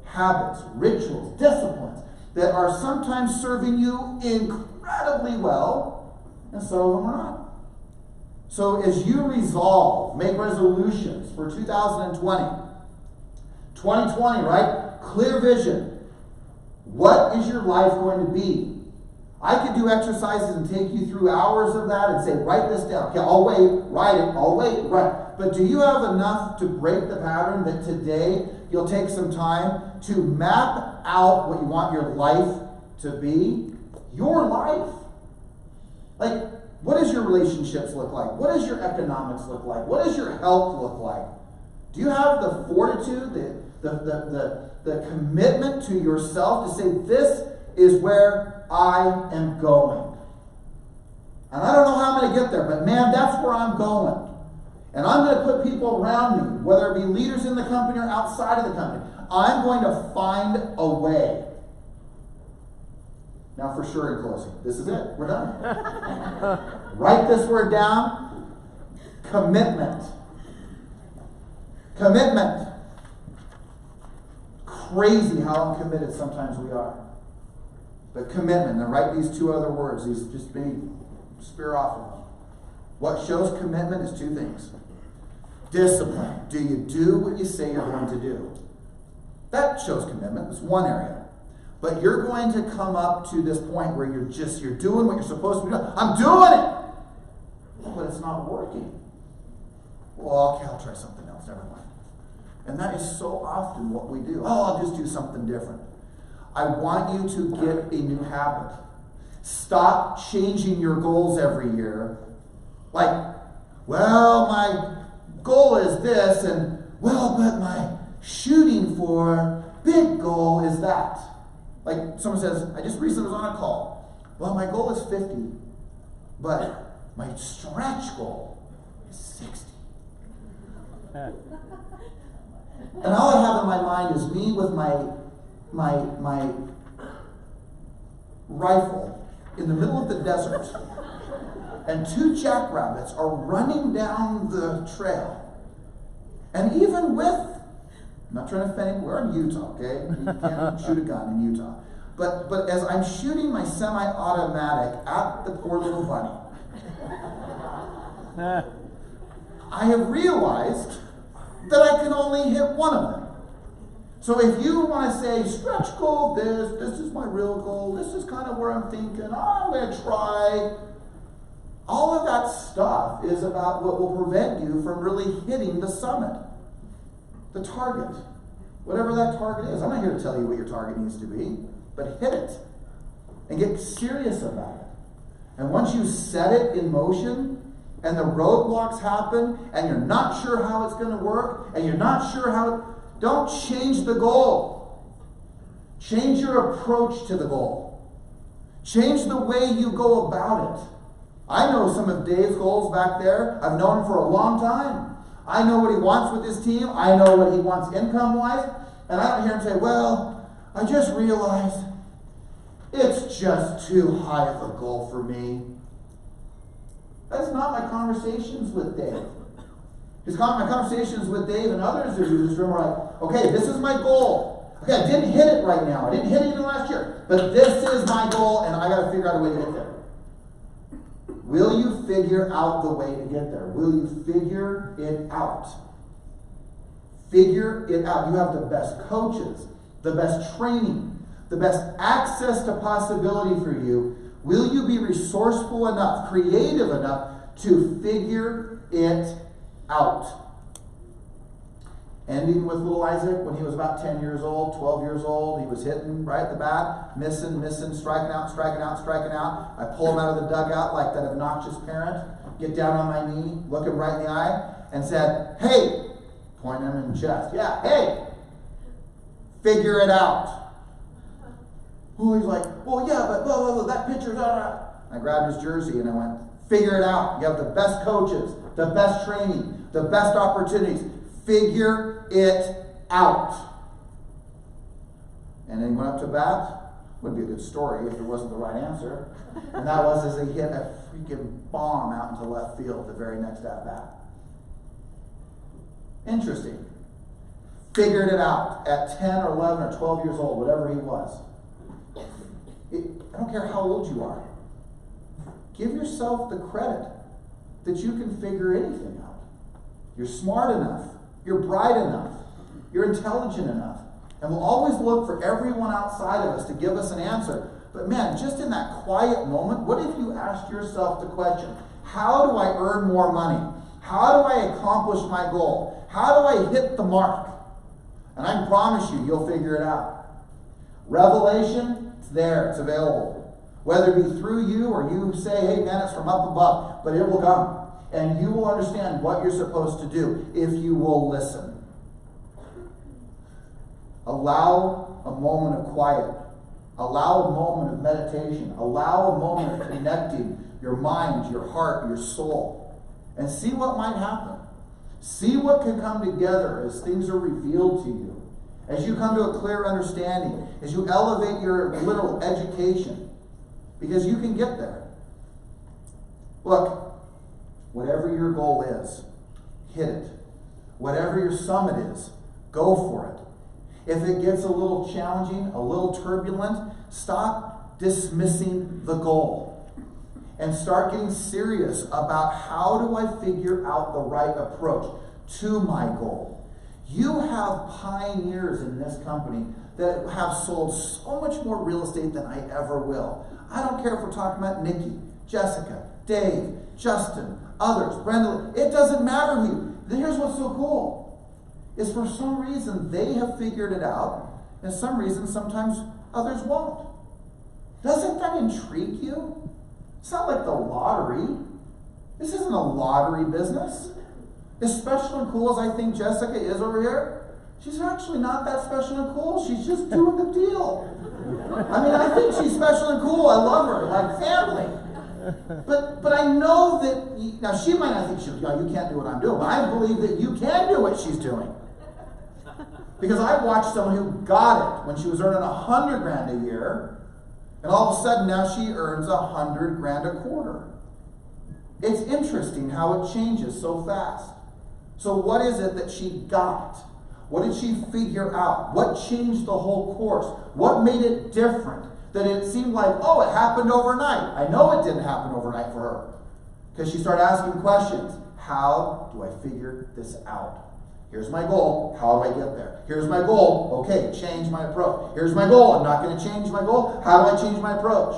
habits, rituals, disciplines that are sometimes serving you incredibly well, and some of them are not. So as you resolve, make resolutions for 2020, 2020, right? Clear vision. What is your life going to be? I could do exercises and take you through hours of that and say, write this down. Okay, I'll wait, write it, I'll wait, write. But do you have enough to break the pattern that today you'll take some time to map out what you want your life to be? Your life. Like, what does your relationships look like? What does your economics look like? What does your health look like? Do you have the fortitude, the commitment to yourself to say, this is where I am going? And I don't know how I'm going to get there, but man, that's where I'm going. And I'm going to put people around me, whether it be leaders in the company or outside of the company. I'm going to find a way. Now for sure in closing, this is it. We're done. Write this word down. Commitment. Commitment. Crazy how uncommitted sometimes we are. But commitment. Now write these two other words. These just maybe spear off of them. What shows commitment is two things. Discipline. Do you do what you say you're going to do? That shows commitment. It's one area. But you're going to come up to this point where you're doing what you're supposed to be doing. I'm doing it! But it's not working. Well, okay, I'll try something else. Never mind. And that is so often what we do. Oh, I'll just do something different. I want you to get a new habit. Stop changing your goals every year. Like, well, my goal is this, and well, but my shooting for big goal is that. Like someone says, I just recently was on a call. Well, my goal is 50, but my stretch goal is 60. And all I have in my mind is me with my rifle in the middle of the desert, and two jackrabbits are running down the trail. And even with, I'm not trying to offend anyone, we're in Utah, okay? You can't shoot a gun in Utah. But as I'm shooting my semi-automatic at the poor little bunny, I have realized that I can only hit one of them. So if you want to say, stretch goal this is my real goal, this is kind of where I'm thinking, I'm going to try. All of that stuff is about what will prevent you from really hitting the summit, the target. Whatever that target is. I'm not here to tell you what your target needs to be, but hit it and get serious about it. And once you set it in motion and the roadblocks happen and you're not sure how it's going to work and you're not sure don't change the goal. Change your approach to the goal. Change the way you go about it. I know some of Dave's goals back there. I've known him for a long time. I know what he wants with his team. I know what he wants income-wise. And I don't hear him say, well, I just realized it's just too high of a goal for me. That's not my conversations with Dave. My conversations with Dave and others in this room are like, okay, this is my goal. Okay, I didn't hit it right now. I didn't hit it even last year. But this is my goal, and I got to figure out a way to get there. Will you figure out the way to get there? Will you figure it out? Figure it out. You have the best coaches, the best training, the best access to possibility for you. Will you be resourceful enough, creative enough to figure it out? Ending with little Isaac when he was about 10 years old, 12 years old, he was hitting right at the bat, missing, striking out. I pull him out of the dugout like that obnoxious parent, get down on my knee, look him right in the eye, and said, hey, point him in the chest. Yeah, hey, figure it out. Oh, he's like, well, yeah, but blah, blah, blah, that pitcher's out. I grabbed his jersey and I went, figure it out. You have the best coaches, the best training, the best opportunities. Figure it out. And then he went up to bat. Would be a good story if it wasn't the right answer. And that was as he hit a freaking bomb out into left field the very next at bat. Interesting. Figured it out at 10 or 11 or 12 years old, whatever he was. I don't care how old you are. Give yourself the credit that you can figure anything out. You're smart enough. You're bright enough. You're intelligent enough. And we'll always look for everyone outside of us to give us an answer. But man, just in that quiet moment, what if you asked yourself the question, how do I earn more money? How do I accomplish my goal? How do I hit the mark? And I promise you, you'll figure it out. Revelation, it's there, it's available. Whether it be through you or you say, hey man, it's from up above, but it will come. And you will understand what you're supposed to do if you will listen. Allow a moment of quiet. Allow a moment of meditation. Allow a moment of connecting your mind, your heart, your soul. And see what might happen. See what can come together as things are revealed to you. As you come to a clear understanding. As you elevate your literal education. Because you can get there. Look, whatever your goal is, hit it. Whatever your summit is, go for it. If it gets a little challenging, a little turbulent, stop dismissing the goal. And start getting serious about how do I figure out the right approach to my goal. You have pioneers in this company that have sold so much more real estate than I ever will. I don't care if we're talking about Nikki, Jessica, Dave, Justin, others, Brenda. It doesn't matter who. Here's what's so cool. Is for some reason they have figured it out, and some reason sometimes others won't. Doesn't that intrigue you? It's not like the lottery. This isn't a lottery business. As special and cool as I think Jessica is over here, she's actually not that special and cool. She's just doing the deal. I mean, I think she's special and cool. I love her, like family. But I know that, now she might not think you can't do what I'm doing, but I believe that you can do what she's doing. Because I watched someone who got it when she was earning $100,000 a year, and all of a sudden now she earns $100,000 a quarter. It's interesting how it changes so fast. So what is it that she got? What did she figure out? What changed the whole course? What made it different? That it seemed like, oh, it happened overnight. I know it didn't happen overnight for her. Because she started asking questions. How do I figure this out? Here's my goal. How do I get there? Here's my goal. Okay, change my approach. Here's my goal. I'm not going to change my goal. How do I change my approach?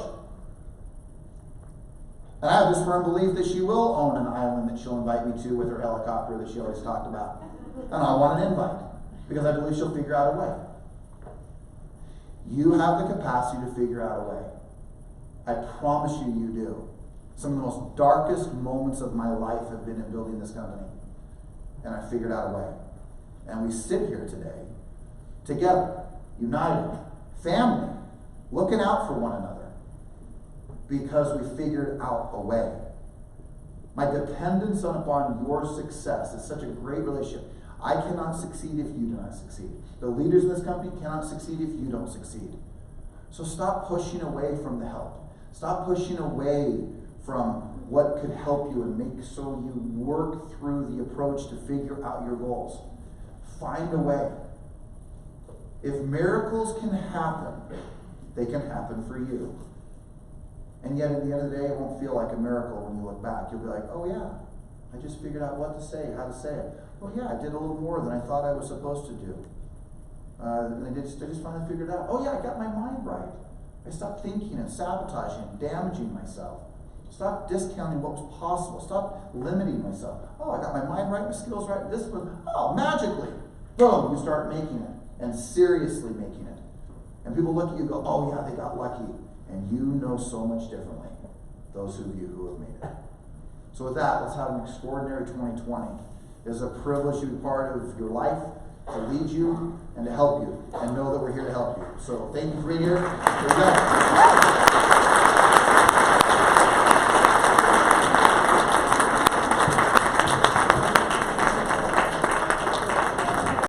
And I have this firm belief that she will own an island that she'll invite me to with her helicopter that she always talked about. And I want an invite because I believe she'll figure out a way. You have the capacity to figure out a way. I promise you, you do. Some of the most darkest moments of my life have been in building this company. And I figured out a way. And we sit here today, together, united, family, looking out for one another, because we figured out a way. My dependence upon your success is such a great relationship. I cannot succeed if you do not succeed. The leaders in this company cannot succeed if you don't succeed. So stop pushing away from the help. Stop pushing away from what could help you and make so you work through the approach to figure out your goals. Find a way. If miracles can happen, they can happen for you. And yet at the end of the day, it won't feel like a miracle when you look back. You'll be like, oh yeah, I just figured out what to say, how to say it. Oh yeah, I did a little more than I thought I was supposed to do. And I just finally figured out, oh yeah, I got my mind right. I stopped thinking and sabotaging and damaging myself. Stop discounting what was possible. Stop limiting myself. Oh, I got my mind right, my skills right, discipline. Oh, magically. Boom, you start making it and seriously making it. And people look at you and go, oh yeah, they got lucky. And you know so much differently, those of you who have made it. So with that, let's have an extraordinary 2020. It is a privilege to be part of your life, to lead you, and to help you. And know that we're here to help you. So thank you for being here. Here we go.